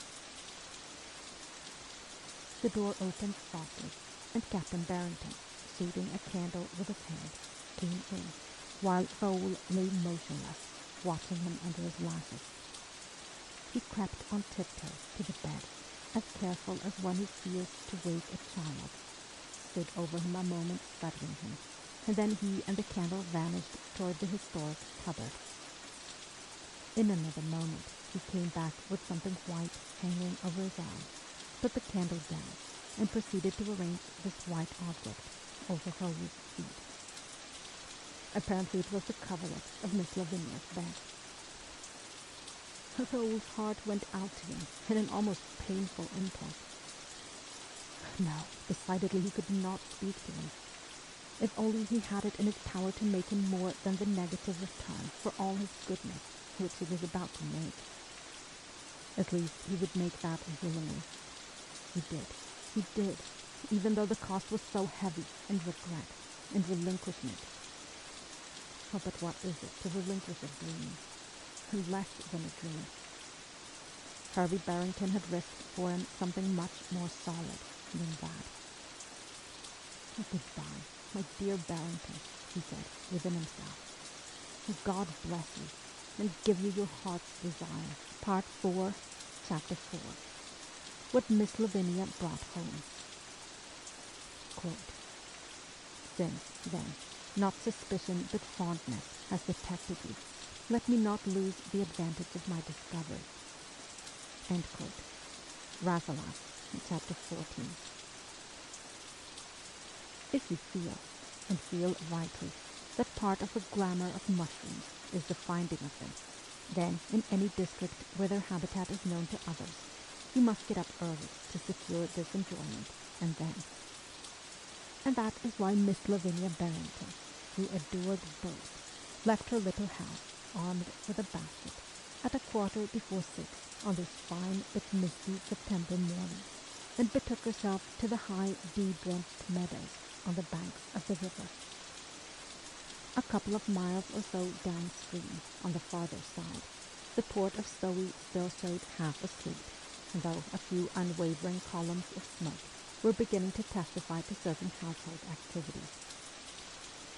The door opened softly, and Captain Barrington, shading a candle with his hand, came in, while Raoul lay motionless, watching him under his lashes. He crept on tiptoe to the bed, as careful as one who fears to wake a child, stood over him a moment studying him, and then he and the candle vanished toward the historic cupboard. In another moment, he came back with something white hanging over his arm, put the candle down, and proceeded to arrange this white object over Raoul's feet. Apparently it was the coverlet of Miss Lavinia's bed. Raoul's heart went out to him in an almost painful impulse. No, decidedly he could not speak to him. If only he had it in his power to make him more than the negative return for all his goodness, which he was about to make. At least he would make that willingly. He did, even though the cost was so heavy, and regret, and relinquishment. Oh, but what is it to relinquish a dream? Less than a dream. Harvey Barrington had risked for him something much more solid than that. Oh, goodbye, my dear Barrington, he said within himself. Oh, God bless you, and give you your heart's desire. Part 4, Chapter 4. What Miss Lavinia brought home. Quote, since, then, not suspicion but fondness has detected you, let me not lose the advantage of my discovery. End quote. Rasselas, Chapter 14. If you feel, and feel rightly, that part of the glamour of mushrooms is the finding of them, then in any district where their habitat is known to others, you must get up early to secure this enjoyment, and then. And that is why Miss Lavinia Barrington, who adored both, left her little house, armed with a basket, at 6:15 on this fine but misty September morning, and betook herself to the high, dew-drenched meadows on the banks of the river. A couple of miles or so downstream, on the farther side, the port of Stowey still showed half asleep, though a few unwavering columns of smoke were beginning to testify to certain household activities.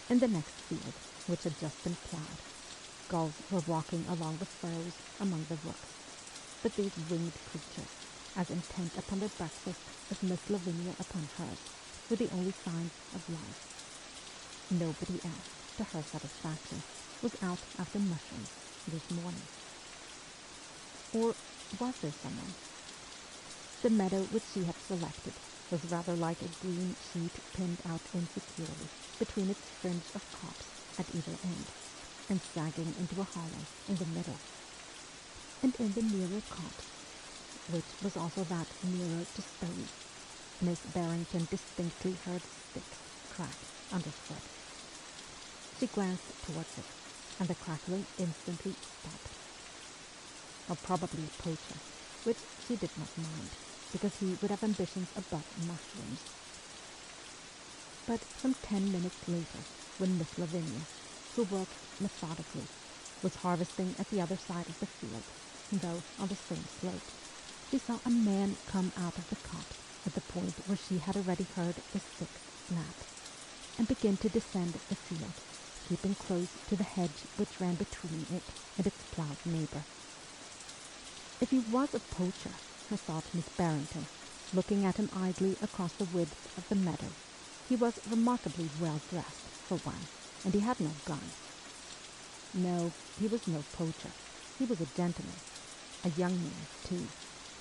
In the next field, which had just been plowed, gulls were walking along the furrows among the rooks, but these winged creatures, as intent upon their breakfast as Miss Lavinia upon hers, were the only signs of life. Nobody else, to her satisfaction, was out after mushrooms this morning. Or was there someone? The meadow which she had selected was rather like a green sheet pinned out insecurely between its fringe of copse at either end, and sagging into a hollow in the middle. And in the nearer copse, which was also that nearer to Stowey, Miss Barrington distinctly heard sticks crack underfoot. She glanced towards it, and the crackling instantly stopped. Or probably a poacher, which she did not mind, because he would have ambitions above mushrooms. But some 10 minutes later, when Miss Lavinia, who worked methodically, was harvesting at the other side of the field, though on the same slope, she saw a man come out of the copse at the point where she had already heard the sticks snap, and begin to descend the field, keeping close to the hedge which ran between it and its ploughed neighbour. If he was a poacher, thought Miss Barrington, looking at him idly across the width of the meadow, he was remarkably well dressed, for one, and he had no gun. No, he was no poacher. He was a gentleman, a young man, too,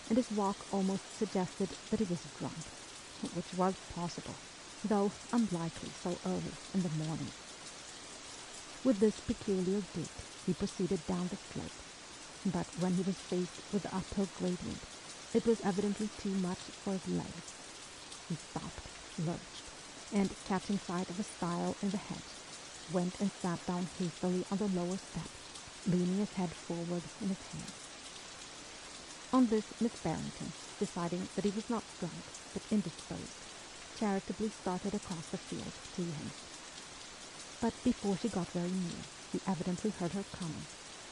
and his walk almost suggested that he was drunk, which was possible, though unlikely so early in the morning. With this peculiar gait, he proceeded down the slope, but when he was faced with the uphill gradient, it was evidently too much for his legs. He stopped, lurched, and, catching sight of a stile in the hedge, went and sat down hastily on the lower step, leaning his head forward in his hands. On this, Miss Barrington, deciding that he was not drunk, but indisposed, charitably started across the field to him. But before she got very near, he evidently heard her coming,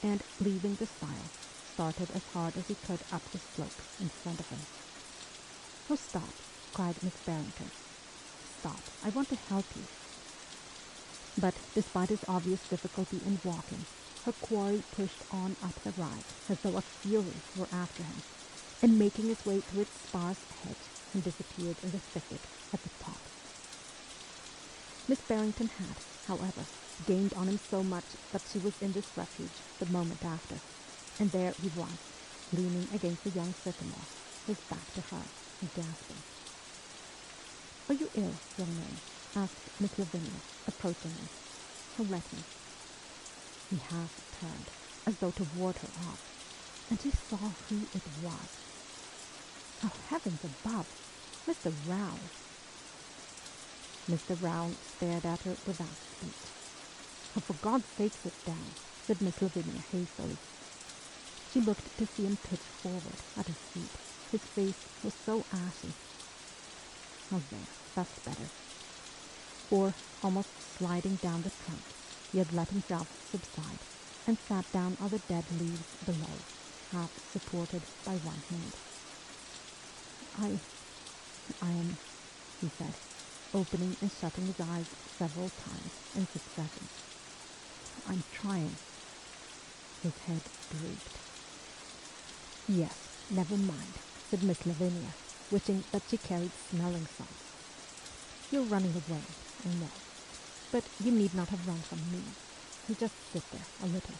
and, leaving the stile, started as hard as he could up the slope in front of him. "Oh, stop!" cried Miss Barrington. "Stop, I want to help you." But despite his obvious difficulty in walking, her quarry pushed on up the rise as though a fury were after him, and making his way through its sparse hedge and disappeared in the thicket at the top. Miss Barrington had, however, gained on him so much that she was in this refuge the moment after, and there he was, leaning against the young sycamore, his back to her, and gasping. "Are you ill, young man?" asked Miss Lavinia, approaching him. "Oh, let me." He half turned, as though to ward her off, and she saw who it was. Oh, heavens above! Mr. Rowell! Mr. Rowell stared at her without speech. "Oh, for God's sake, sit down," said Miss Lavinia hastily. She looked to see him pitch forward at her feet. His face was so ashy. "Oh, there, that's better." For, almost sliding down the trunk, he had let himself subside and sat down on the dead leaves below, half supported by one hand. I am," he said, opening and shutting his eyes several times in succession. "I'm trying." His head drooped. "Yes, never mind," said Miss Lavinia, wishing that she carried smelling salts. "You're running away, I know, but you need not have run from me. Just sit there a little."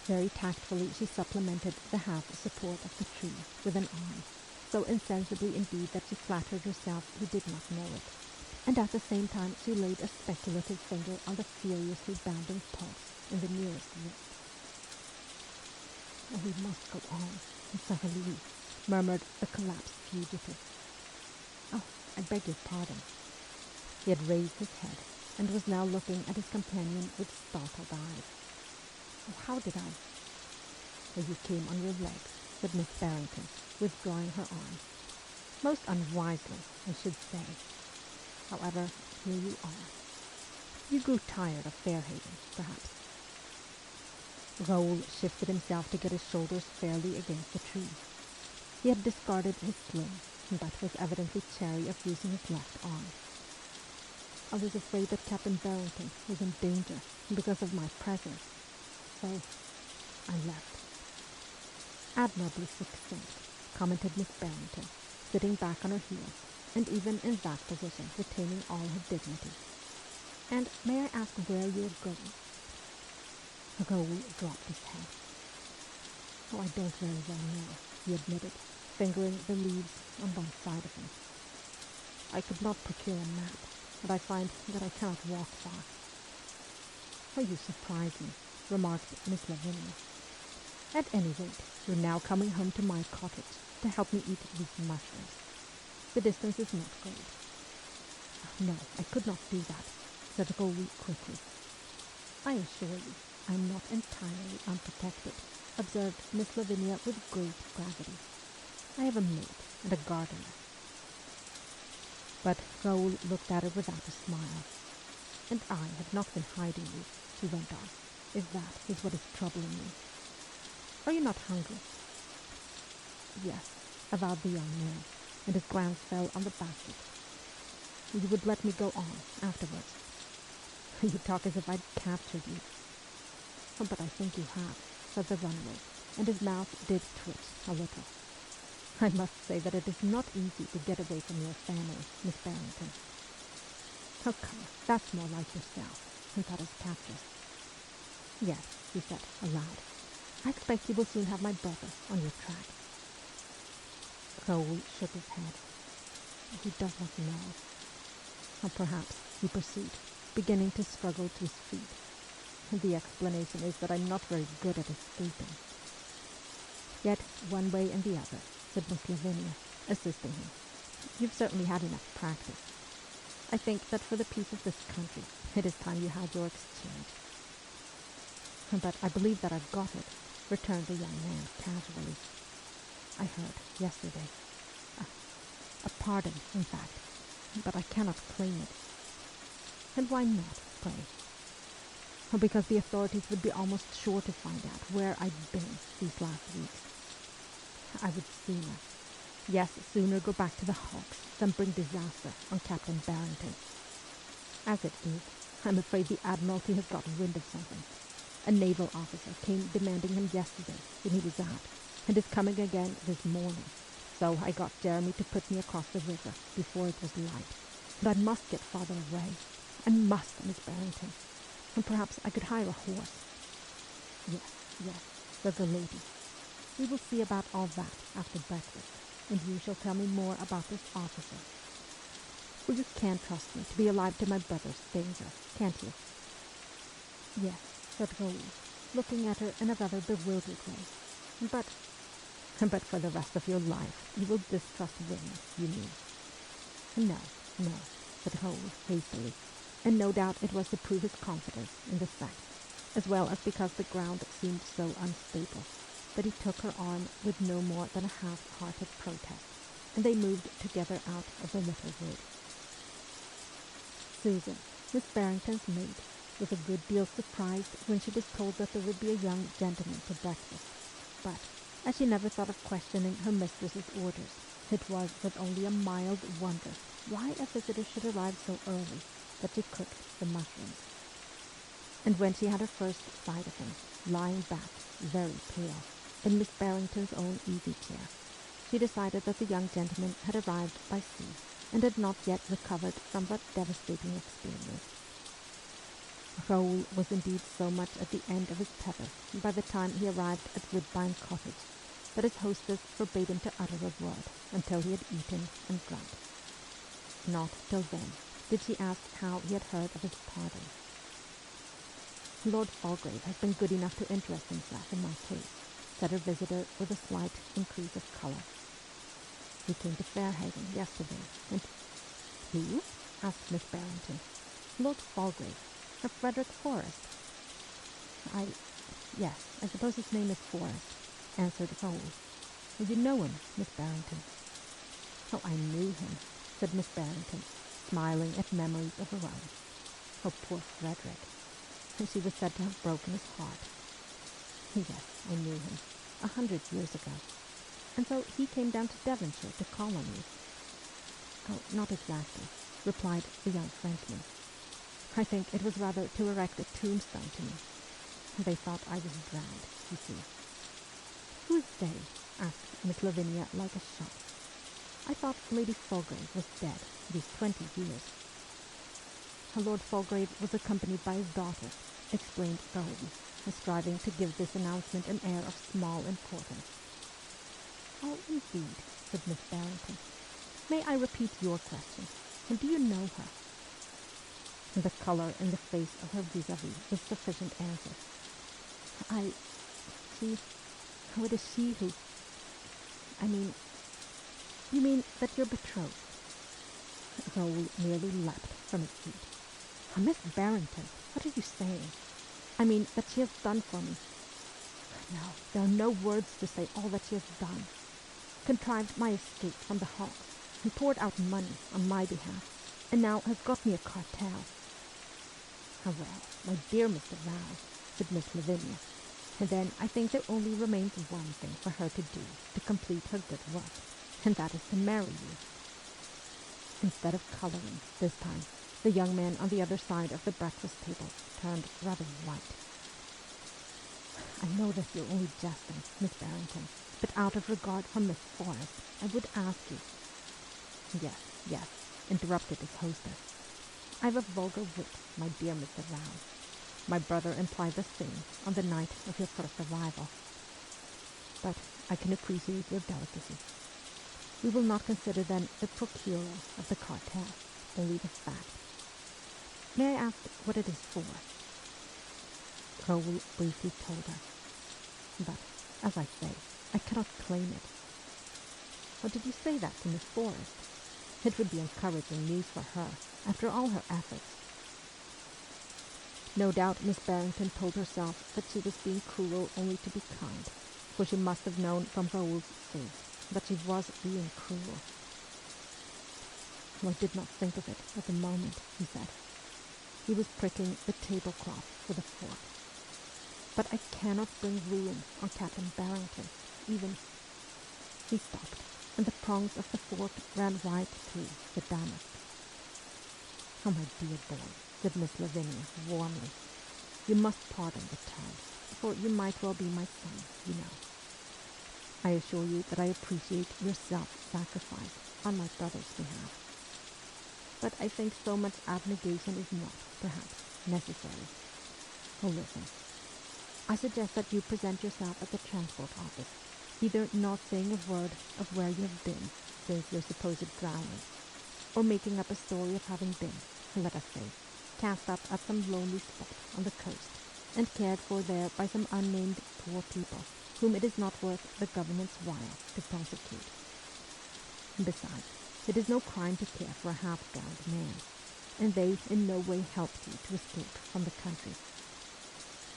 Very tactfully she supplemented the half-support of the tree with an arm, so insensibly indeed that she flattered herself he did not know it, and at the same time she laid a speculative finger on the furiously bounding pulse in the nearest wrist. "Oh, we must go on, Saint-Louis," murmured the collapsed fugitive. "Oh, I beg your pardon." He had raised his head, and was now looking at his companion with startled eyes. "Oh, how did I—" "Oh, you came on your legs," said Miss Barrington, withdrawing her arm. "Most unwisely, I should say. However, here you are. You grew tired of Fairhaven, perhaps." Raoul shifted himself to get his shoulders fairly against the tree. He had discarded his sling, but was evidently chary of using his left arm. "I was afraid that Captain Barrington was in danger because of my presence, so I left." "Admirably succinct," commented Miss Barrington, sitting back on her heels, and even in that position retaining all her dignity. "And may I ask where you are going?" Raoul dropped his head. "Oh, I don't very well know," he admitted, fingering the leaves on one side of him. "I could not procure a map, and I find that I cannot walk far." "Oh, you surprise me," remarked Miss Lavinia. "At any rate, you're now coming home to my cottage to help me eat these mushrooms. The distance is not great." "No, I could not do that," said Raoul quickly. "I assure you, I am not entirely unprotected," observed Miss Lavinia with great gravity. "I have a maid and a gardener." But Raoul looked at her without a smile. "And I have not been hiding you," she went on, "if that is what is troubling you. Are you not hungry?" "Yes," avowed the young man, and his glance fell on the basket. "You would let me go on afterwards?" "You talk as if I'd captured you." "Oh, but I think you have," said the runaway, and his mouth did twitch a little. "I must say that it is not easy to get away from your family, Miss Barrington." "Oh, come, that's more like yourself, and that is captures." "Yes," she said, aloud, "I expect you will soon have my brother on your track." Raoul shook his head. "He does not know." "Or perhaps," he pursued, beginning to struggle to his feet, "the explanation is that I'm not very good at escaping." "Yet, one way and the other," said Miss Lavinia, assisting him, "you've certainly had enough practice. I think that for the peace of this country, it is time you had your exchange." "But I believe that I've got it," returned the young man casually. "I heard, yesterday. A pardon, in fact, but I cannot claim it." "And why not, pray?" "Oh, because the authorities would be almost sure to find out where I'd been these last weeks. I would sooner go back to the hulks than bring disaster on Captain Barrington. As it is, I'm afraid the Admiralty has got wind of something. A naval officer came demanding him yesterday when he was out, and is coming again this morning. So I got Jeremy to put me across the river before it was light. And I must get farther away. I must, Miss Barrington. And perhaps I could hire a horse. Yes, yes, said the lady. We will see about all that after breakfast, and you shall tell me more about this officer. For you can trust me to be alive to my brother's danger, can't you? Yes, said Raoul, looking at her in a rather bewildered way. But for the rest of your life you will distrust women, you mean? No, no, said Raoul hastily, and no doubt it was to prove his confidence in the sex, as well as because the ground seemed so unstable, that he took her arm with no more than a half-hearted protest, and they moved together out of the little wood. Susan, Miss Barrington's maid, was a good deal surprised when she was told that there would be a young gentleman to breakfast, but as she never thought of questioning her mistress's orders, it was with only a mild wonder why a visitor should arrive so early that she cooked the mushrooms. And when she had her first sight of him, lying back, very pale, in Miss Barrington's own easy-chair, she decided that the young gentleman had arrived by sea and had not yet recovered from that devastating experience. Raoul was indeed so much at the end of his tether by the time he arrived at Woodbine Cottage that his hostess forbade him to utter a word until he had eaten and drunk. Not till then did she ask how he had heard of his pardon. Lord Falgrave has been good enough to interest himself in my case, said her visitor with a slight increase of colour. He came to Fairhaven yesterday, and— Who? Asked Miss Barrington. Lord Falgrave, of Frederick Forest. Yes, I suppose his name is Forest, answered Raoul. You know him, Miss Barrington? Oh, I knew him, said Miss Barrington, smiling at memories of her own. Oh, poor Frederick. And she was said to have broken his heart. Yes, I knew him, 100 years ago. And so he came down to Devonshire to call on you. Oh, not exactly, replied the young Frenchman. I think it was rather to erect a tombstone to me. They thought I was drowned, you see. Who is they? Asked Miss Lavinia like a shot. I thought Lady Falgrave was dead these 20 years. Lord Falgrave was accompanied by his daughter, explained Raoul, striving to give this announcement an air of small importance. Oh, indeed, said Miss Barrington. May I repeat your question? And do you know her? The colour in the face of her vis-à-vis was sufficient answer. It is she who— You mean that you're betrothed? Raoul nearly leapt from his seat. Miss Barrington, what are you saying? I mean that she has done for me. No, there are no words to say all that she has done. Contrived my escape from the Hawks, and poured out money on my behalf, and now has got me a cartel. Well, my dear Mr. Rao, said Miss Lavinia, and then I think there only remains one thing for her to do to complete her good work, and that is to marry you. Instead of colouring, this time, the young man on the other side of the breakfast table turned rather white. I know that you're only jesting, Miss Barrington, but out of regard for Miss Forest, I would ask you— Yes, interrupted his hostess. I've a vulgar wit, my dear Mr. Rao. My brother implied the same on the night of your first arrival. But I can appreciate your delicacy. We will not consider then the procurer of the cartel, only the fact. May I ask what it is for? Raoul briefly told her. But, as I say, I cannot claim it. Or did you say that to Miss Forest? It would be encouraging news for her, after all her efforts. No doubt Miss Barrington told herself that she was being cruel only to be kind, for she must have known from Raoul's face that she was being cruel. I did not think of it at the moment, he said. He was pricking the tablecloth with a fork. But I cannot bring ruin on Captain Barrington, even— He stopped, and the prongs of the fork ran right through the damask. Oh, my dear boy, said Miss Lavinia warmly, you must pardon the term, for you might well be my son, you know. I assure you that I appreciate your self-sacrifice on my brother's behalf. But I think so much abnegation is not, perhaps, necessary. Oh, listen. I suggest that you present yourself at the transport office, either not saying a word of where you have been since your supposed drowning, or making up a story of having been, let us say, cast up at some lonely spot on the coast, and cared for there by some unnamed poor people, whom it is not worth the government's while to prosecute. And besides, it is no crime to care for a half-drowned man, and they in no way helped you to escape from the country.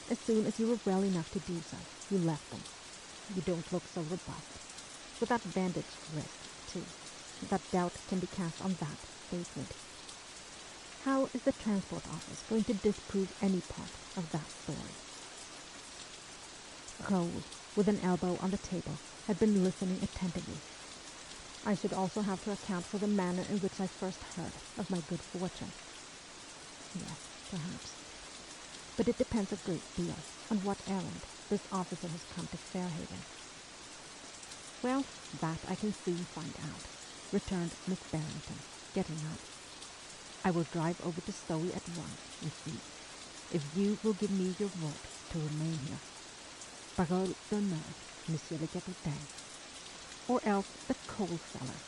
As soon as you were well enough to do so, you left them. You don't look so robust. With that bandaged wrist, too, that doubt can be cast on that statement. How is the transport office going to disprove any part of that story? Raoul, with an elbow on the table, had been listening attentively. I should also have to account for the manner in which I first heard of my good fortune. Yes, perhaps. But it depends a great deal on what errand this officer has come to Fairhaven. Well, that I can soon find out, returned Miss Barrington, getting up. I will drive over to Stowey at once and see if you will give me your word to remain here. Parole d'honneur, Monsieur le Capitaine. Or else the coal cellar.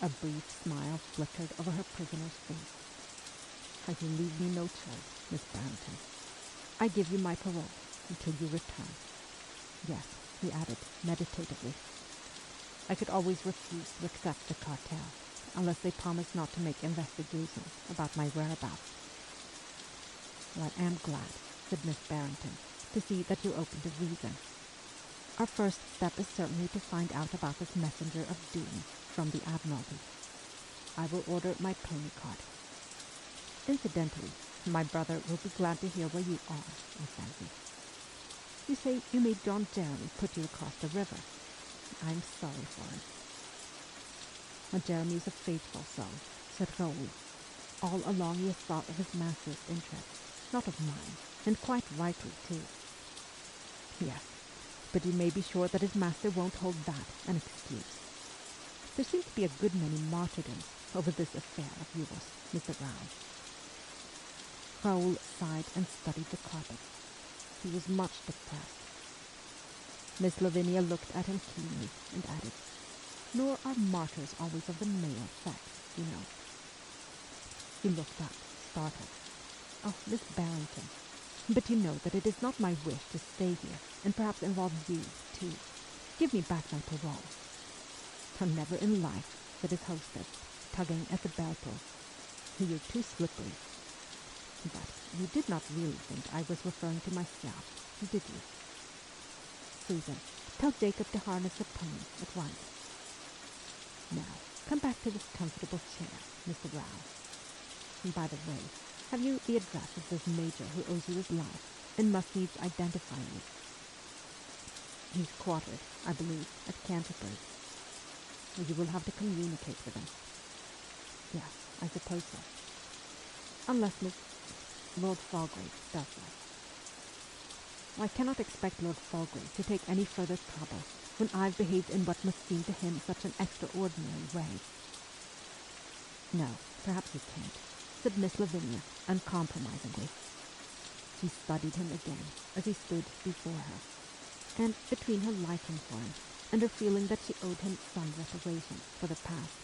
A brief smile flickered over her prisoner's face. You leave me no choice, Miss Barrington. I give you my parole until you return. Yes, he added meditatively. I could always refuse to accept the cartel, unless they promised not to make investigations about my whereabouts. Well, I am glad, said Miss Barrington, to see that you're open to reason. Our first step is certainly to find out about this messenger of doom from the Admiralty. I will order my pony cart. Incidentally, my brother will be glad to hear where you are, I fancy. You say you made John Jeremy put you across the river. I'm sorry for him. Well, Jeremy is a faithful soul, said Raoul. All along he has thought of his master's interests, not of mine, and quite rightly, too. Yes, but you may be sure that his master won't hold that an excuse. There seem to be a good many martyrdoms over this affair of yours, Mr. Brown. Raoul sighed and studied the carpet. He was much depressed. Miss Lavinia looked at him keenly and added, Nor are martyrs always of the male sex, you know. He looked up, startled. Oh, Miss Barrington, but you know that it is not my wish to stay here, and perhaps involve you, too. Give me back my parole. Oh, never in life, said his hostess, tugging at the bell pull. You're too slippery. But you did not really think I was referring to myself, did you? Susan, tell Jacob to harness the pony at once. Now, come back to this comfortable chair, Mr. Brown. And by the way, have you the address of this major who owes you his life and must needs identify you? He's quartered, I believe, at Canterbury. You will have to communicate with him. Yes, I suppose so. Unless Lord Falgrave does so. I cannot expect Lord Falgrave to take any further trouble when I've behaved in what must seem to him such an extraordinary way. No, perhaps he can't, said Miss Lavinia uncompromisingly. She studied him again as he stood before her, and between her liking for him and her feeling that she owed him some reparation for the past,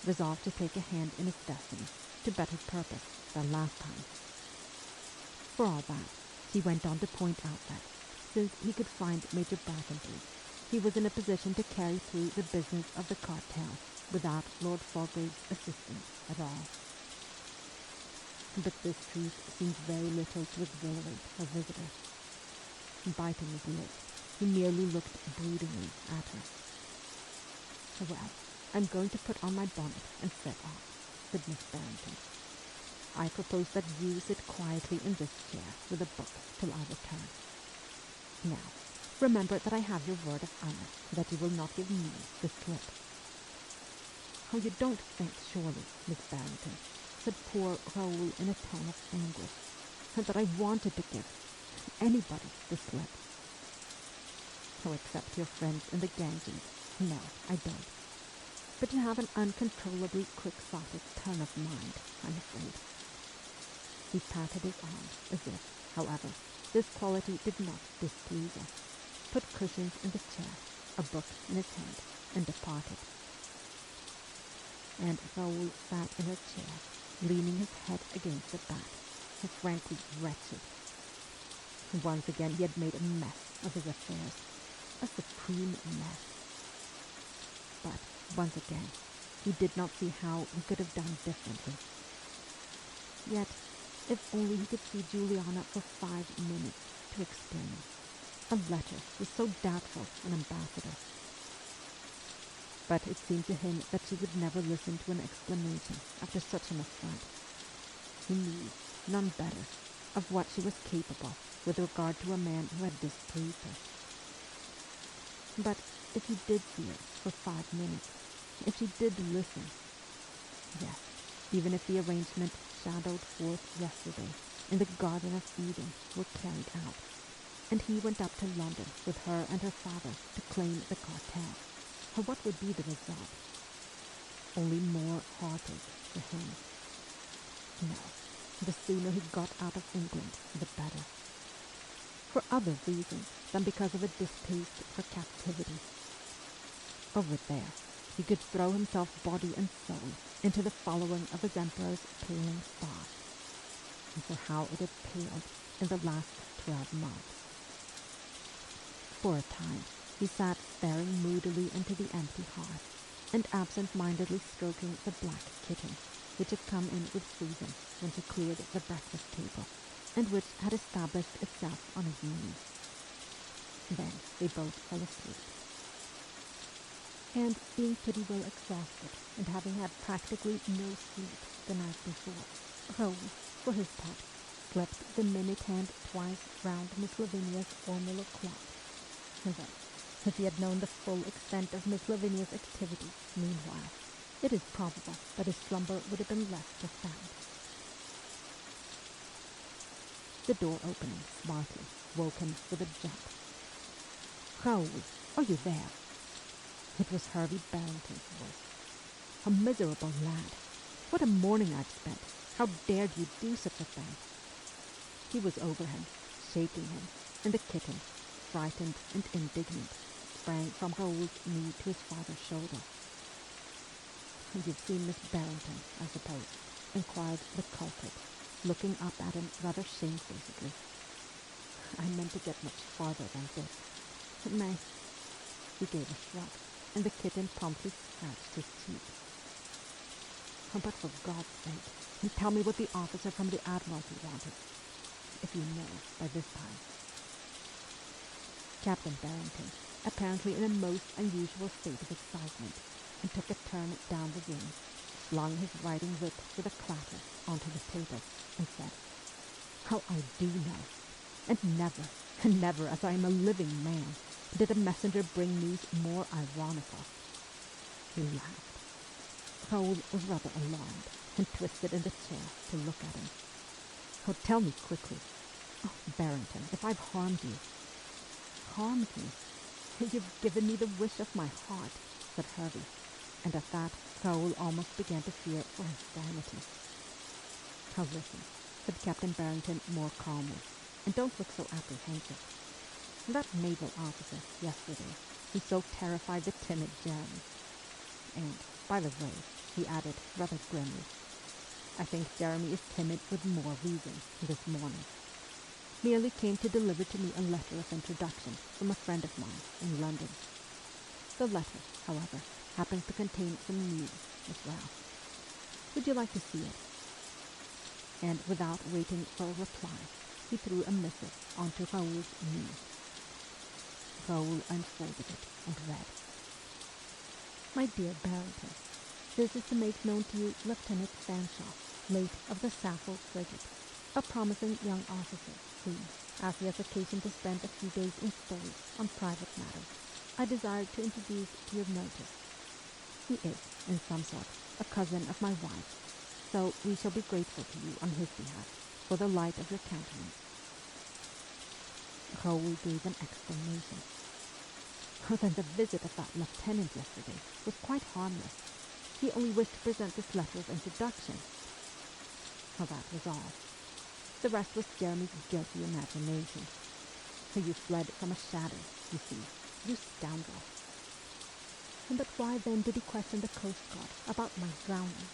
resolved to take a hand in his destiny to better purpose than last time. For all that, she went on to point out that, since he could find Major Brackenbury, he was in a position to carry through the business of the cartel without Lord Falgrave's assistance at all. But this truth seemed very little to exhilarate her visitor. Biting his lip, he merely looked broodingly at her. Well, I'm going to put on my bonnet and set off, said Miss Barrington. I propose that you sit quietly in this chair with a book till I return. Now, remember that I have your word of honor that you will not give me the slip. Oh, you don't think, surely, Miss Barrington, said poor Raoul in a tone of anguish, that I wanted to give anybody the slip. Oh, except your friends in the Ganges. No, I don't. But you have an uncontrollably quixotic turn of mind, I'm afraid. He patted his arm, as if, however, this quality did not displease her, put cushions in the chair, a book in his hand, and departed. And Raoul sat in her chair, leaning his head against the back, frankly wretched. Once again he had made a mess of his affairs, a supreme mess. But once again, he did not see how he could have done differently. Yet, if only he could see Juliana for 5 minutes to explain. A letter was so doubtful an ambassador. But it seemed to him that she would never listen to an explanation after such an affront. He knew, none better, of what she was capable with regard to a man who had displeased her. But if he did see her for 5 minutes, if she did listen, yes, even if the arrangement shadowed forth yesterday in the Garden of Eden were carried out, and he went up to London with her and her father to claim the cartel, what would be the result? Only more heartache for him. No, the sooner he got out of England, the better. For other reasons than because of a distaste for captivity. Over there, he could throw himself body and soul into the following of his emperor's paling star, and for how it had paled in the last 12 months. For a time, he sat staring moodily into the empty hearth, and absent-mindedly stroking the black kitten, which had come in with Susan when she cleared the breakfast table, and which had established itself on his knee. Then they both fell asleep. And being pretty well exhausted, and having had practically no sleep the night before, Raoul, for his part, slipped the minute hand twice round Miss Lavinia's ormolu clock. Though, if he had known the full extent of Miss Lavinia's activities meanwhile, it is probable that his slumber would have been less profound. The door opening smartly woke him with a jump. "Raoul, are you there?" It was Hervey Barrington's voice. "A miserable lad! What a morning I've spent! How dared you do such a thing?" He was over him, shaking him, and the kitten, frightened and indignant, sprang from Raoul's knee to his father's shoulder. "You've seen Miss Barrington, I suppose?" inquired the culprit, looking up at him rather shamefacedly. "I meant to get much farther than this. May—" He gave a shrug, and the kitten promptly scratched his cheek. "But for God's sake, tell me what the officer from the Admiralty wanted, if you know by this time." Captain Barrington, apparently in a most unusual state of excitement, and took a turn down the room, flung his riding whip with a clatter onto the table, and said, "How I do know! And never, never, as I am a living man, did a messenger bring news more ironical." He laughed. Raoul was rather alarmed, and twisted in the chair to look at him. "Oh, tell me quickly. Oh, Barrington, if I've harmed you—" "Harmed me? You've given me the wish of my heart," said Hervey, and at that Raoul almost began to fear for his sanity. "Now listen," said Captain Barrington more calmly, "and don't look so apprehensive. That naval officer, yesterday, he so terrified the timid Jeremy. And, by the way," he added rather grimly, "I think Jeremy is timid with more reason this morning. Merely came to deliver to me a letter of introduction from a friend of mine in London. The letter, however, happens to contain some news as well. Would you like to see it?" And without waiting for a reply, he threw a missive onto Raoul's knee. Raoul unfolded it and read, "My dear Barrington, this is to make known to you Lieutenant Fanshawe, late of the Sappho frigate, a promising young officer who, as he has occasion to spend a few days in Stirling on private matters, I desire to introduce to your notice. He is, in some sort, a cousin of my wife's, so we shall be grateful to you on his behalf for the light of your countenance." Raoul gave an exclamation. Then the visit of that lieutenant yesterday was quite harmless. He only wished to present this letter of introduction. That was all. The rest was Jeremy's guilty imagination. You fled from a shadow, you see, you scoundrel. But why then did he question the Coast Guard about my drowning?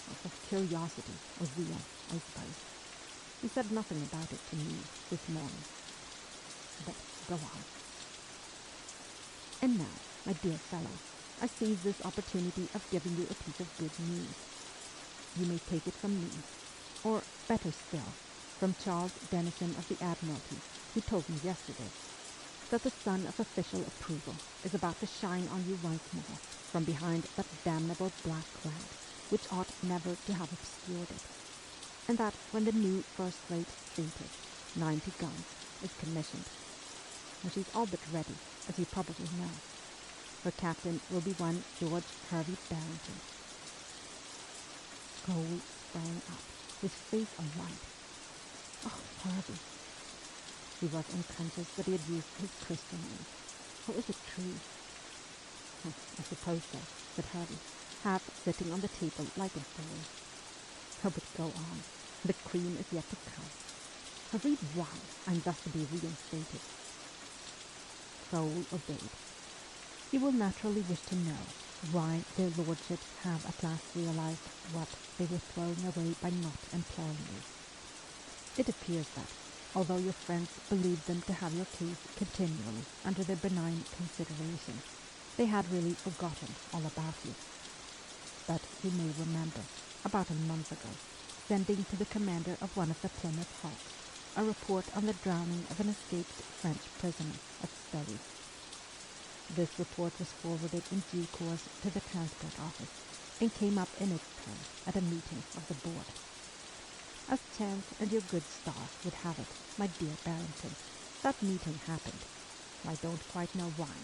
Out of curiosity or zeal, I suppose. He said nothing about it to me this morning. But go on. And now, my dear fellow, I seize this opportunity of giving you a piece of good news. You may take it from me, or better still, from Charles Dennison of the Admiralty, who told me yesterday that the sun of official approval is about to shine on you once more from behind that damnable black cloud, which ought never to have obscured it, and that when the new first-rate Thetis, 90 guns, is commissioned, and she's all but ready, as you probably know, her captain will be one George Harvey Barrington. Cole sprang up, his face alight. Oh, Harvey. He was unconscious that he had used his Christian name. Oh, is it true? I suppose so, said Harvey, half sitting on the table like a boy. Oh, but go on. The cream is yet to come. Read why I'm thus to be reinstated. Crowell obeyed. You will naturally wish to know why their lordships have at last realized what they were throwing away by not employing you. It appears that, although your friends believed them to have your case continually under their benign consideration, they had really forgotten all about you. But you may remember, about a month ago, sending to the commander of one of the Plymouth Hawks a report on the drowning of an escaped French prisoner at Stowey. This report was forwarded in due course to the Transport Office and came up in its turn at a meeting of the board. As chance and your good star would have it, my dear Barrington, that meeting happened, I don't quite know why,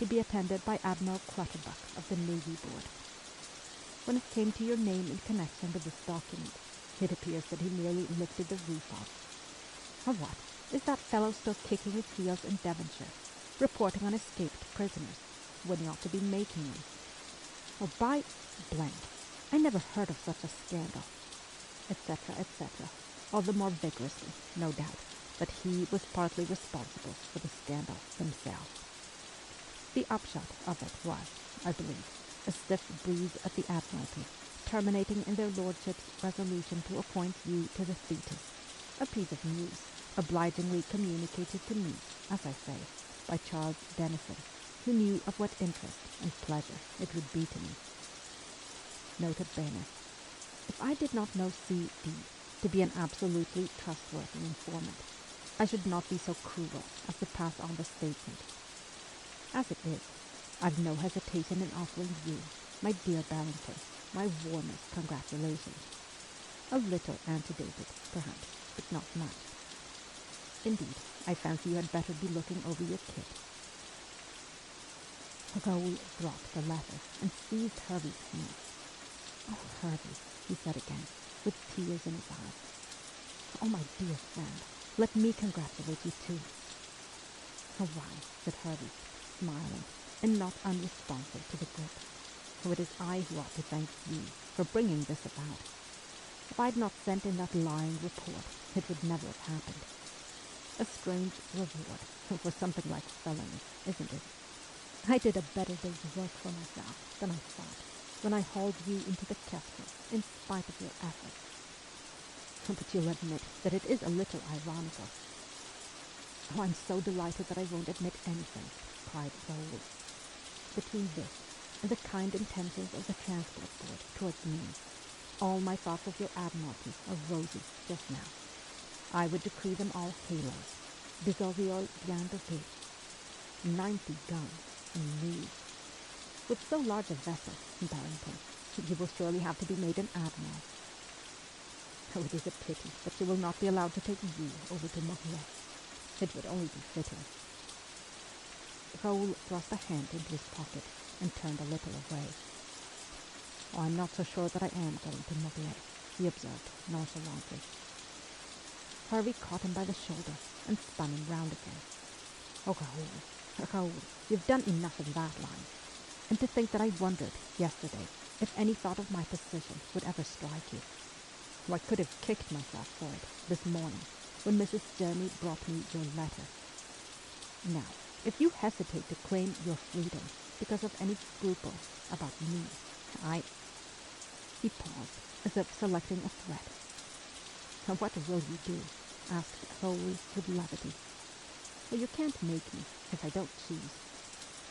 to be attended by Admiral Clutterbuck of the Navy Board. When it came to your name in connection with this document, it appears that he merely lifted the roof off. What? Is that fellow still kicking his heels in Devonshire, reporting on escaped prisoners, when he ought to be making them? Oh, by blank, I never heard of such a scandal, etc., etc., all the more vigorously, no doubt, that he was partly responsible for the scandal himself. The upshot of it was, I believe, a stiff breeze at the Admiralty, terminating in their lordships' resolution to appoint you to the Thetis, a piece of news obligingly communicated to me, as I say, by Charles Dennison, who knew of what interest and pleasure it would be to me. Nota bene. If I did not know C.D. to be an absolutely trustworthy informant, I should not be so cruel as to pass on the statement. As it is, I've no hesitation in offering you, my dear Barrington, my warmest congratulations. A little antedated, perhaps, but not much. Indeed, I fancy you had better be looking over your kit. Raoul dropped the letter and seized Hervey's hand. Oh, Hervey, he said again, with tears in his eyes. Oh, my dear friend, let me congratulate you too. Oh, why, said Hervey, smiling, and not unresponsive to the grip. Oh, it is I who ought to thank you for bringing this about. If I had not sent in that lying report, it would never have happened. A strange reward for something like felony, isn't it? I did a better day's work for myself than I thought when I hauled you into the Kestrel in spite of your efforts. But you'll admit that it is a little ironical. Oh, I'm so delighted that I won't admit anything, cried Raoul. Between this and the kind intentions of the Transport Board towards me, all my thoughts of your Admiralty are rosy just now. I would decree them all halos, des auréoles bien dopées. 90 guns, and new. With so large a vessel, Barrington, you will surely have to be made an admiral. Oh, it is a pity that you will not be allowed to take you over to Morlaix. It would only be fitting. Raoul thrust a hand into his pocket and turned a little away. Oh, I'm not so sure that I am going to Morlaix, he observed nonchalantly. Harvey caught him by the shoulder and spun him round again. Oh, Raoul, Raoul, you've done enough in that line. And to think that I wondered, yesterday, if any thought of my position would ever strike you. Oh, I could have kicked myself for it this morning, when Mrs. Jeremy brought me your letter. Now, if you hesitate to claim your freedom because of any scruples about me, He paused, as if selecting a threat. What will you do? Asked Raoul with levity. Well, you can't make me, if I don't choose.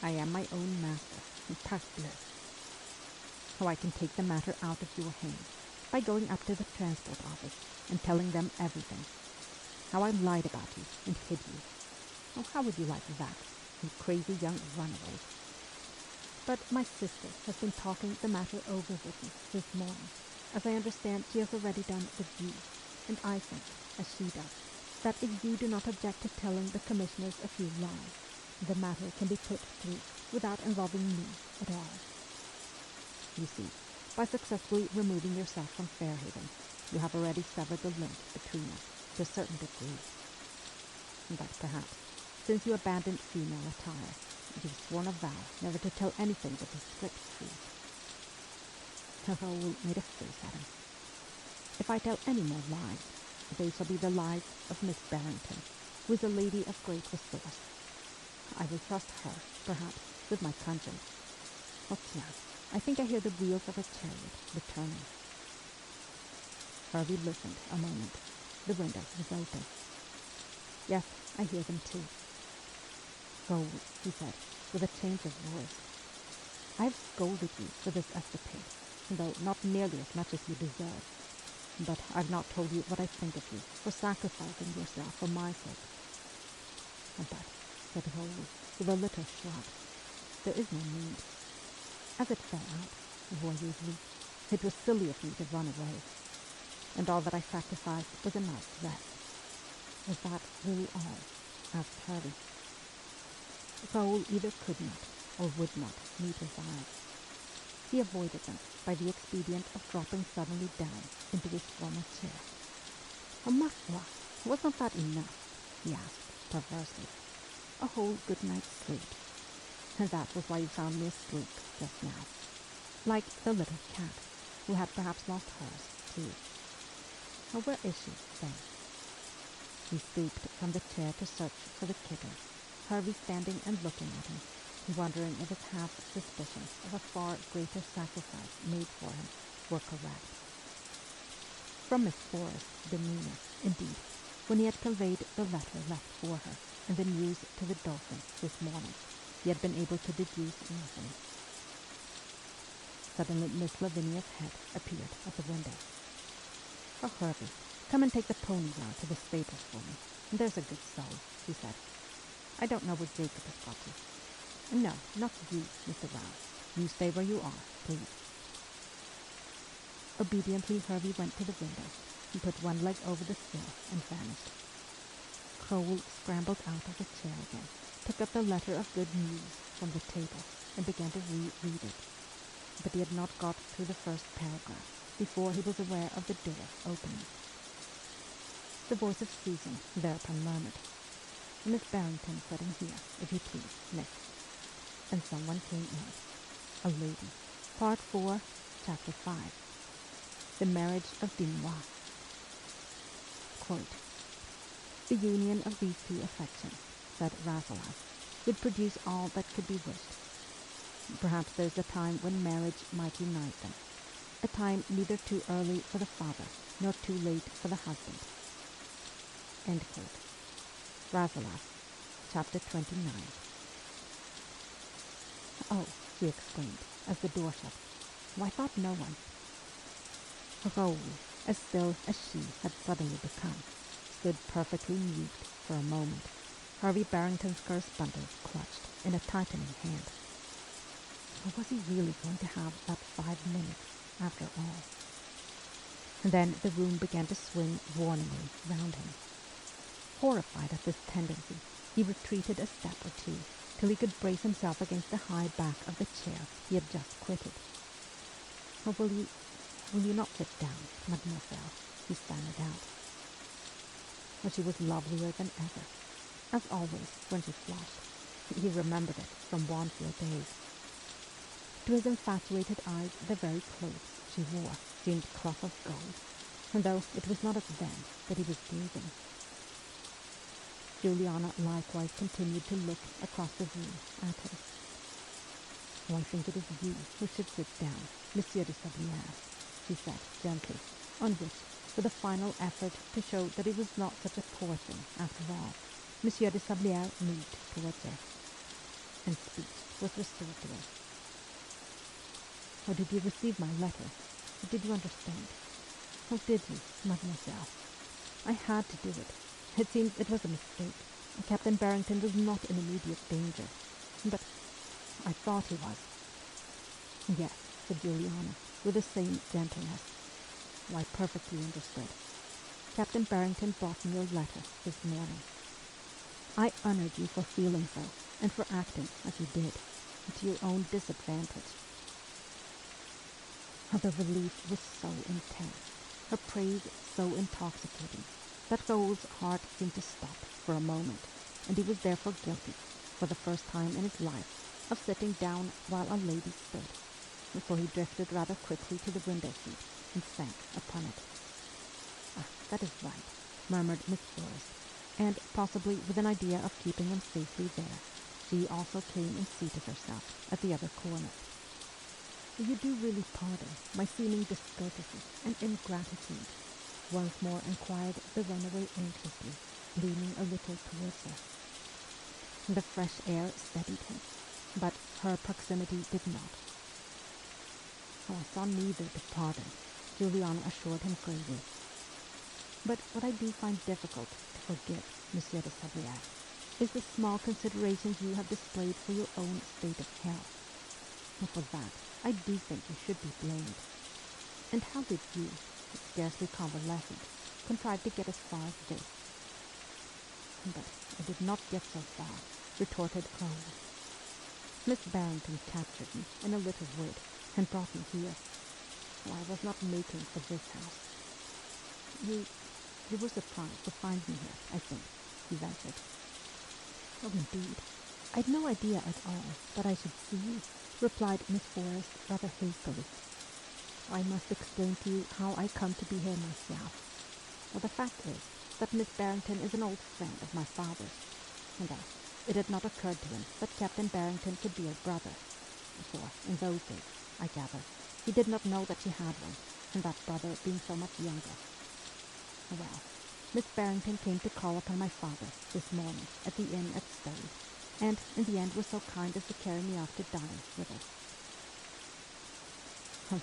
I am my own master, parbleu. How I can take the matter out of your hands by going up to the transport office and telling them everything. How I lied about you and hid you. Oh, how would you like that, you crazy young runaway? But my sister has been talking the matter over with me this morning. As I understand, she has already done with you, and I think, as she does, that if you do not object to telling the commissioners a few lies, the matter can be put through without involving me at all. You see, by successfully removing yourself from Fairhaven, you have already severed the link between us to a certain degree. But perhaps, since you abandoned female attire, you've sworn a vow never to tell anything but the strict truth. Raoul made a face at him. If I tell any more lies, they shall be the lies of Miss Barrington, who is a lady of great resource. I will trust her, perhaps, with my conscience. Oh, tiens, I think I hear the wheels of a chariot returning. Harvey listened a moment. The window was open. Yes, I hear them too. Raoul, he said, with a change of voice. I have scolded you for this escapade, though not nearly as much as you deserve. But I've not told you what I think of you for sacrificing yourself for my sake. But, said Raoul, with a little shrug, there is no need. As it fell out, voyeuse-vous, it was silly of me to run away. And all that I sacrificed was a night's rest. Was that really all? Asked Harvey. Raoul either could not or would not meet his eyes. He avoided them by the expedient of dropping suddenly down into his former chair. Oh, ma foi, wasn't that enough? He asked, perversely. A whole good night's sleep. And that was why you found me asleep just now. Like the little cat, who had perhaps lost hers, too. Oh, where is she, then? He stooped from the chair to search for the kitten, Harvey standing and looking at him, wondering if his half-suspicion of a far greater sacrifice made for him were correct. From Miss Forrest's demeanour, indeed, when he had conveyed the letter left for her and the news to the Dauphin this morning, he had been able to deduce nothing. Suddenly Miss Lavinia's head appeared at the window. Oh, Harvey, come and take the pony round to the stables for me. There's a good soul, she said. I don't know where Jacob has got to. No, not you, Mr. Rouse. You stay where you are, please. Obediently, Harvey went to the window and put one leg over the sill and vanished. Raoul scrambled out of the chair again, took up the letter of good news from the table, and began to reread it. But he had not got through the first paragraph before he was aware of the door opening. The voice of Susan thereupon murmured, Miss Barrington sitting here, if you please, miss. And someone came in. A lady. Part 4, Chapter 5. The Marriage of Dunois. Quote, the union of these two affections, said Rasselas, would produce all that could be wished. Perhaps there's a time when marriage might unite them, a time neither too early for the father nor too late for the husband. End quote. Rasselas, Chapter 29. Oh, she exclaimed, as the door shut. Oh, I thought no one. Raoul, as still as she had suddenly become, stood perfectly mute for a moment, Harvey Barrington's correspondence clutched in a tightening hand. Or was he really going to have that 5 minutes, after all? And then the room began to swing warningly round him. Horrified at this tendency, he retreated a step or two, till he could brace himself against the high back of the chair he had just quitted. Or will you not sit down, mademoiselle? He stammered out. Well, she was lovelier than ever, as always when she flushed. He remembered it from Wanfield days. To his infatuated eyes, the very clothes she wore seemed cloth of gold, and though it was not at them that he was gazing. Juliana likewise continued to look across the room at him. "Oh, I think it is you who should sit down, Monsieur de Sablière," she said gently, on which, with a final effort to show that he was not such a poor thing after all, Monsieur de Sablière moved towards her, and speech was restored to him. "How did you receive my letter? Did you understand? How did you, mademoiselle? I had to do it. It seems it was a mistake. Captain Barrington was not in immediate danger. But I thought he was." "Yes," said Juliana, with the same gentleness. "I perfectly understood. Captain Barrington brought me your letter this morning. I honored you for feeling so, and for acting as you did, to your own disadvantage." The relief was so intense, her praise so intoxicating, that Raoul's heart seemed to stop for a moment, and he was therefore guilty, for the first time in his life, of sitting down while a lady stood, for he drifted rather quickly to the window seat and sank upon it. "Ah, that is right," murmured Miss Forrest, and, possibly with an idea of keeping him safely there, she also came and seated herself at the other corner. "You do really pardon my seeming discourtesy and ingratitude?" once more inquired the runaway anxiously, leaning a little towards her. The fresh air steadied him, but her proximity did not. "Oh, I saw neither to pardon," Juliana assured him gravely. "But what I do find difficult to forgive, Monsieur de Sablière, is the small consideration you have displayed for your own state of health. For that, I do think you should be blamed. And how did you, scarcely convalescent, contrive to get as far as this?" "But I did not get so far," retorted Raoul. "Miss Barrington captured me in a little wood and brought me here. Oh, I was not making for this house. You were surprised to find me here, I think," he ventured. "Oh, indeed. I'd no idea at all that I should see you," replied Miss Forrest rather hastily. "I must explain to you how I come to be here myself. Well, the fact is that Miss Barrington is an old friend of my father's, and it had not occurred to him that Captain Barrington could be her brother, for, in those days, I gather, he did not know that she had one, and that brother being so much younger. Well, Miss Barrington came to call upon my father this morning at the inn at Stowey, and in the end was so kind as to carry me off to dine with her."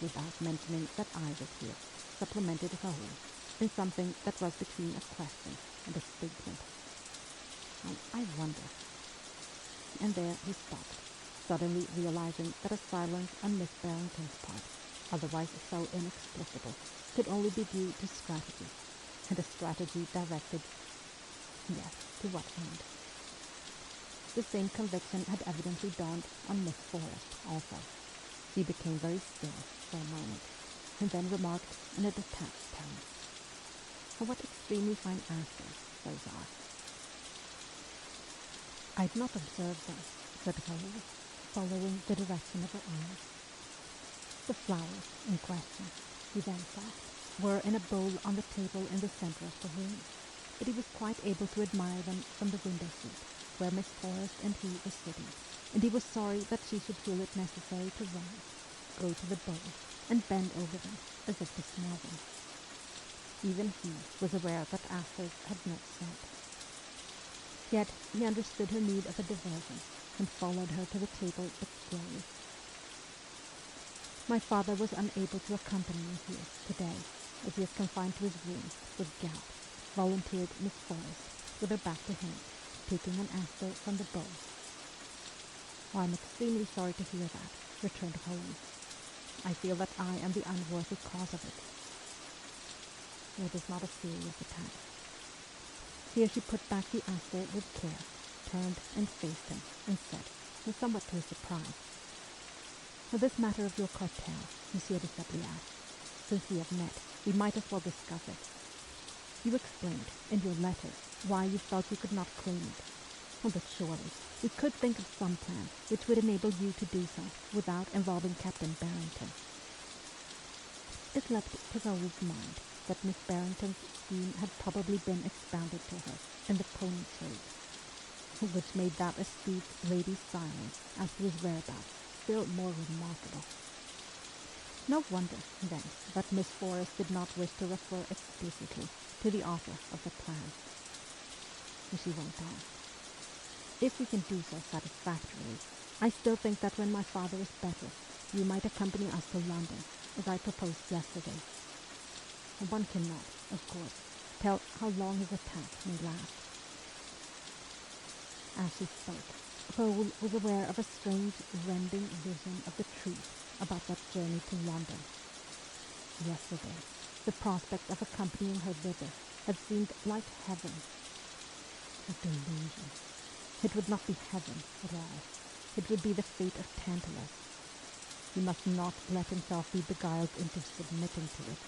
"Without mentioning that I was here," supplemented Raoul, in something that was between a question and a statement. "Oh, I wonder—" And there he stopped, suddenly realizing that a silence on Miss Barrington's part, otherwise so inexplicable, could only be due to strategy, and a strategy directed, yes, to what end? The same conviction had evidently dawned on Miss Forrest also. She became very still for a moment, and then remarked in a detached tone, "Oh, what extremely fine asters those are." "I'd not observed them," said Raoul, following the direction of her eyes. The flowers in question, he then saw, were in a bowl on the table in the centre of the room, but he was quite able to admire them from the window seat, where Miss Forrest and he were sitting, and he was sorry that she should feel it necessary to rise, go to the bowl, and bend over them, as if to smell them. Even he was aware that asters had no scent. Yet he understood her need of a diversion, and followed her to the table but slowly. "My father was unable to accompany me here today, as he is confined to his room with gout," volunteered Miss Forrest, with her back to him, taking an aster from the bowl. "Oh, I'm extremely sorry to hear that," returned Raoul. "I feel that I am the unworthy cause of it." "It is not a serious attack." Here she put back the aster with care, turned and faced him, and said, somewhat to his surprise, "This matter of your cartel, Monsieur de Sablière, since we have met, we might as well discuss it. You explained, in your letter, why you felt you could not claim it. Oh, but surely we could think of some plan which would enable you to do so without involving Captain Barrington. It leapt to Raoul's mind that Miss Barrington's scheme had probably been expounded to her in the pony chase, which made that astute lady's silence as to his whereabouts still more remarkable. No wonder, then, that Miss Forrest did not wish to refer explicitly to the author of the plan. She went on. If we can do so satisfactorily, I still think that when my father is better, you might accompany us to London, as I proposed yesterday. One cannot, of course, tell how long his attack may last. As she spoke, Raoul was aware of a strange, rending vision of the truth about that journey to London. Yesterday, the prospect of accompanying her thither had seemed like heaven. A delusion. It would not be heaven at all. It would be the fate of Tantalus. He must not let himself be beguiled into submitting to it.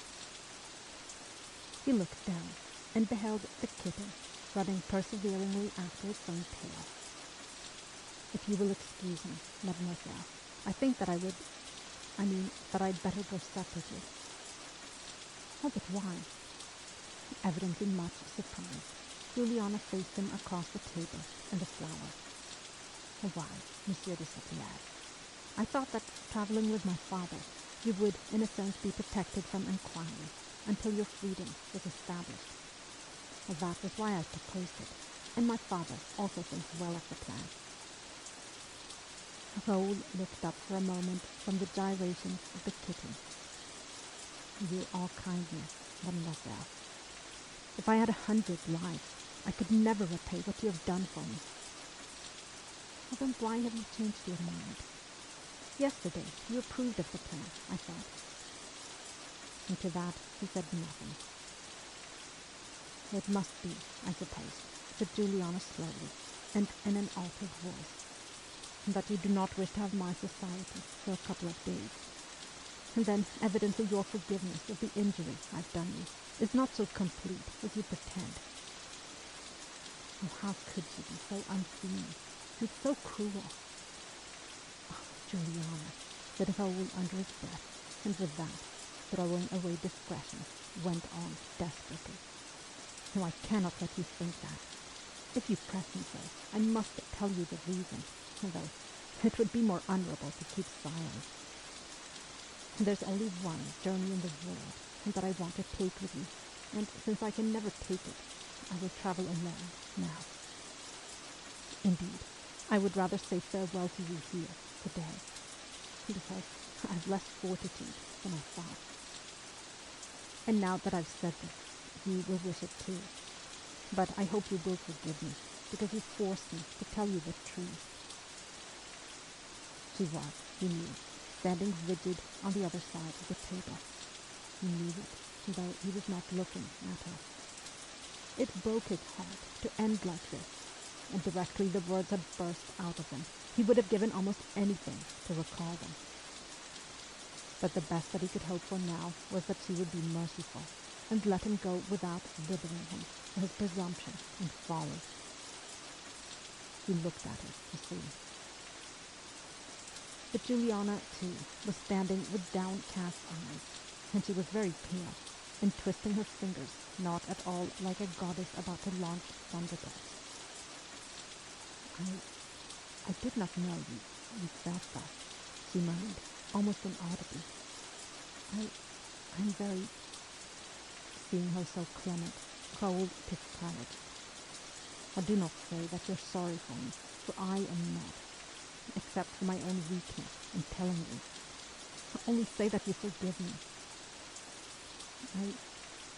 He looked down and beheld the kitten running perseveringly after its own tail. If you will excuse me, mademoiselle, I think that that I'd better go separately. Oh, but why? Evidently much surprised, Juliana faced him across the table and the flowers. Oh, why, Monsieur de Sablière? I thought that, traveling with my father, you would, in a sense, be protected from inquiry until your freedom was established. Well, that was why I proposed it, and my father also thinks well of the plan. Raoul looked up for a moment from the gyrations of the kitten. You're all kindness, mademoiselle. If I had 100 lives, I could never repay what you have done for me. Well, then why have you changed your mind? Yesterday you approved of the plan, I thought. And to that he said nothing. It must be, I suppose, said Juliana slowly, and in an altered voice, that you do not wish to have my society for a couple of days. And then, evidently, your forgiveness of the injury I've done you is not so complete as you pretend. Oh, how could you be so unseemly and so cruel? Oh, Juliana, said Raoul under his breath, and with that, throwing away discretion, went on desperately. No, I cannot let you think that. If you press me so, I must tell you the reason, though it would be more honorable to keep silence. There's only one journey in the world that I want to take with you, and since I can never take it, I will travel alone now. Indeed, I would rather say farewell to you here, today, because I've less fortitude than I thought. And now that I've said this, you will wish it too. But I hope you will forgive me, because you forced me to tell you the truth. She was, he knew, standing rigid on the other side of the table. He knew it, though he was not looking at her. It broke his heart to end like this, and directly the words had burst out of him, he would have given almost anything to recall them. But the best that he could hope for now was that she would be merciful, and let him go without withering him for his presumption and folly. He looked at her to see. But Juliana, too, was standing with downcast eyes, and she was very pale, and twisting her fingers not at all like a goddess about to launch thunderbolts. I did not know you felt thus, she murmured, almost inaudibly. I'm very... Seeing her so clement, Raoul took courage. Oh, do not say that you're sorry for me, for I am not, except for my own weakness in telling you. Only say that you forgive me. I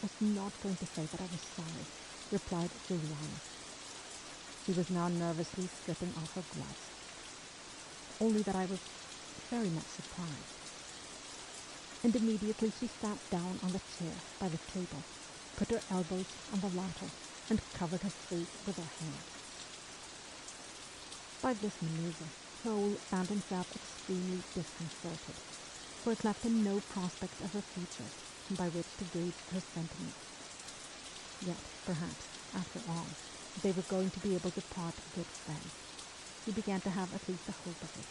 was not going to say that I was sorry, replied Juliana. She was now nervously stripping off her gloves. Only that I was very much surprised. And immediately she sat down on the chair by the table, put her elbows on the latter, and covered her face with her hands. By this maneuver, Raoul found himself extremely disconcerted, for it left him no prospect of her features by which to gauge her sentiments. Yet, perhaps, after all, They were going to be able to part good friends. He began to have at least a hope of it.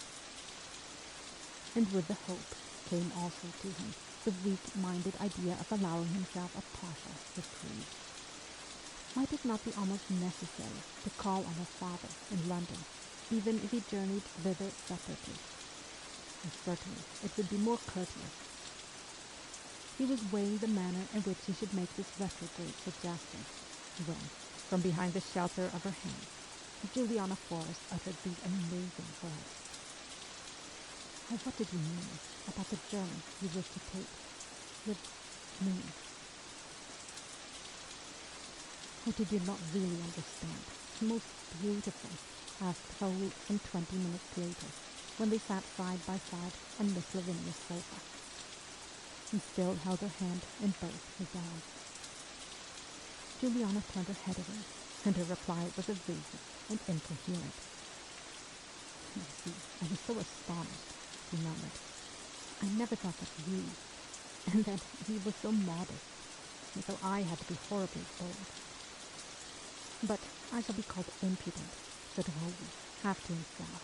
And with the hope came also to him the weak-minded idea of allowing himself a partial reprieve. Might it not be almost necessary to call on her father in London, even if he journeyed thither separately? And certainly it would be more courteous. He was weighing the manner in which he should make this retrograde suggestion, when, from behind the shelter of her hand, Juliana Forrest uttered these amazing words. "Oh, what did you mean about the journey you wish to take with me? Oh, did you not really understand? Most beautiful," asked Raoul some 20 minutes later, when they sat side by side on Miss Lavinia's sofa. He still held her hand in both his arms. Juliana turned her head away, and her reply was evasive and incoherent. "You see, I was so astonished," she murmured. "I never thought that you, and then you were so modest, and so I had to be horribly bold. But I shall be called impudent," said Raoul, half to himself.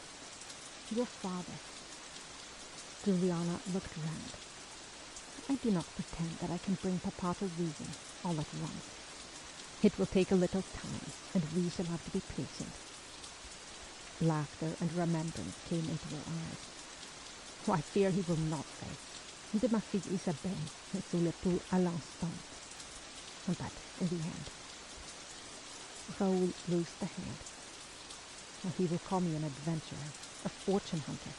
"Your father." Juliana looked round. "I do not pretend that I can bring Papa to reason all at once. It will take a little time, and we shall have to be patient." Laughter and remembrance came into her eyes. "Oh, I fear he will not say, 'De ma fille Isabelle, sous le pouls à l'instant.' But in the end..." Raoul loosed the hand. "Oh, he will call me an adventurer, a fortune hunter.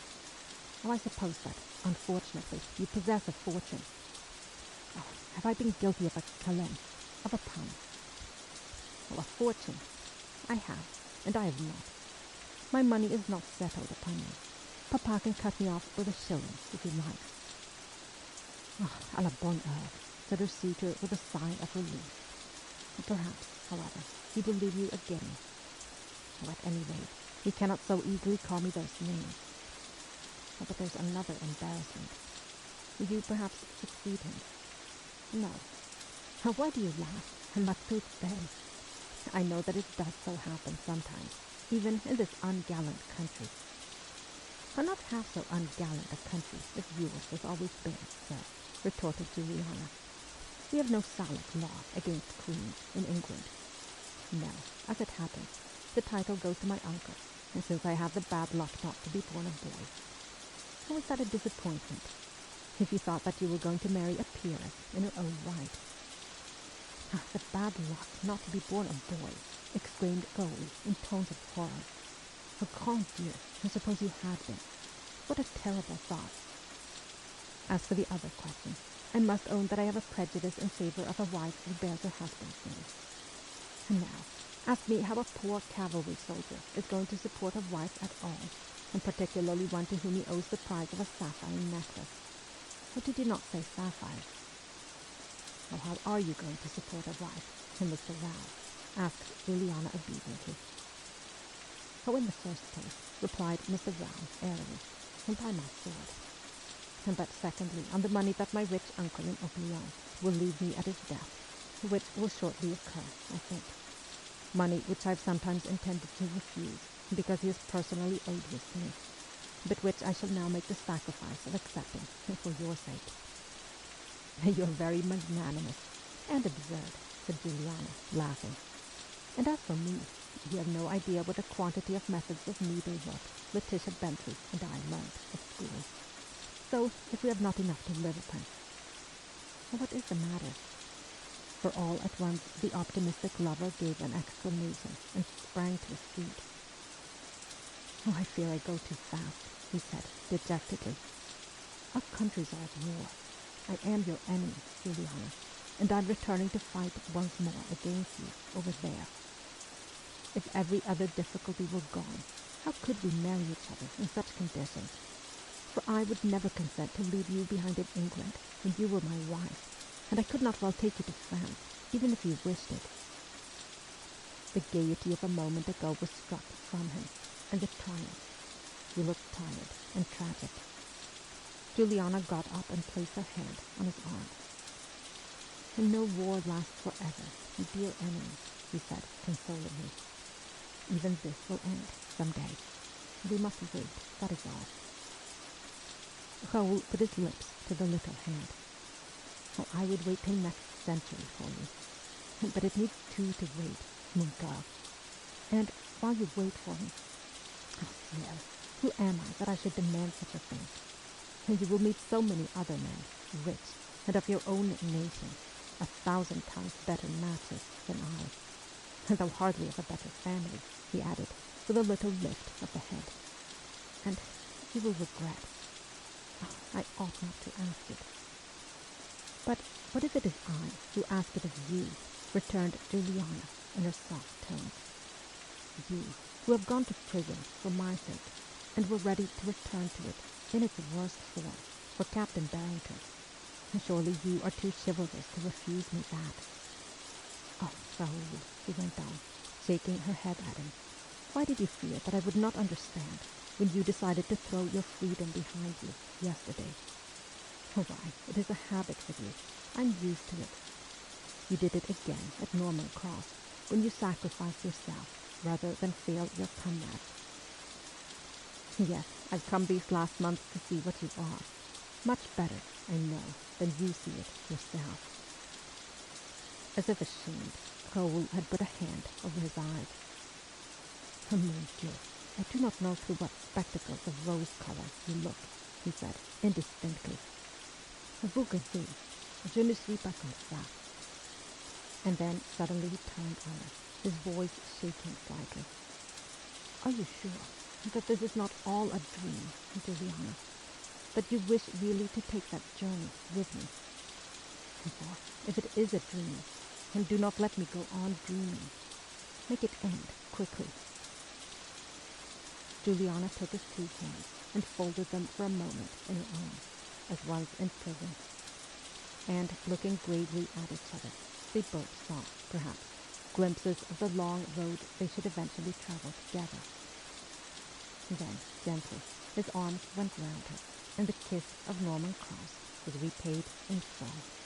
Oh, I suppose that, unfortunately, you possess a fortune. Oh, have I been guilty of a calem, of a pun? Oh, a fortune. I have, and I have not. My money is not settled upon me. Papa can cut me off with a shilling, if he likes." "Oh, à la bonne heure," said her suitor with a sigh of relief. "Perhaps, however, he will leave you a guinea. Oh, at any rate, he cannot so easily call me those names. Oh, but there's another embarrassment. Will you perhaps succeed him?" "No. Oh, why do you laugh? Ma toute belle. I know that it does so happen sometimes, even in this ungallant country." "Oh, not half so ungallant a country as yours has always been, sir," retorted Juliana. "We have no Salic law against queens in England. No, as it happens, the title goes to my uncle, and since I have the bad luck not to be born a boy. How is that a disappointment? If you thought that you were going to marry a peeress in her own right." "Ah, the bad luck not to be born a boy!" exclaimed Raoul in tones of horror. "Oh, grand Dieu, I suppose you had been. What a terrible thought! As for the other question, I must own that I have a prejudice in favor of a wife who bears her husband's name. And now, ask me how a poor cavalry soldier is going to support a wife at all, and particularly one to whom he owes the prize of a sapphire necklace. Or did you not say sapphires? Oh, how are you going to support a wife, Mr. Rao?" asked Juliana obediently. "Oh, in the first place," replied Mr. Rao airily, "by my sword. But secondly, on the money that my rich uncle in Orleans will leave me at his death, which will shortly occur, I think. Money which I have sometimes intended to refuse, because he is personally odious to me, but which I shall now make the sacrifice of accepting for your sake." "You're very magnanimous and absurd," said Juliana, laughing. "And as for me, you have no idea what a quantity of methods of needlework Letitia Bentley and I learned at school. So, if we have not enough to live upon..." "What is the matter?" For all at once the optimistic lover gave an exclamation and sprang to his feet. "Oh, I fear I go too fast," he said, dejectedly. "Our countries are at war. I am your enemy, Juliana, and I'm returning to fight once more against you over there. If every other difficulty were gone, how could we marry each other in such conditions? For I would never consent to leave you behind in England when you were my wife, and I could not well take you to France, even if you wished it." The gaiety of a moment ago was struck from him, and the triumph. He looked tired and tragic. Juliana got up and placed her hand on his arm. "And no war lasts forever, my dear enemy," he said consolingly. Even this will end someday. We must wait, that is all. Raoul put his lips to the little hand. Oh, I would wait till next century for you. But it needs two to wait, mon cœur. And while you wait for me, oh, ciel, who am I that I should demand such a thing? And you will meet so many other men, rich, and of your own nation, 1,000 times better matches than I. Though hardly of a better family, he added, with a little lift of the head. And you will regret. Oh, I ought not to ask it. But what if it is I who ask it of you, returned Juliana in her soft tones. You, who have gone to prison for my sake, and were ready to return to it in its worst form for Captain Barrington. And surely you are too chivalrous to refuse me that. Oh, Raoul, she went on, shaking her head at him. Why did you fear that I would not understand when you decided to throw your freedom behind you yesterday? Why, it is a habit with you. I'm used to it. You did it again at Norman Cross, when you sacrificed yourself rather than fail your comrade. Yes, I've come these last months to see what you are. Much better, I know, than you see it yourself. As if ashamed, Raoul had put a hand over his eyes. Mon Dieu, I do not know through what spectacles of rose color you look, he said, indistinctly. Vous rêvez, je ne suis pas comme ça. And then suddenly he turned on her, his voice shaking slightly. Are you sure that this is not all a dream, Juliana? That you wish really to take that journey with me? For if it is a dream, then do not let me go on dreaming. Make it end quickly. Juliana took his two hands and folded them for a moment in her own, as once in prison. And, looking gravely at each other, they both saw, perhaps, glimpses of the long road they should eventually travel together. Then, gently, his arms went round her, and the kiss of Norman Cross was repaid in full.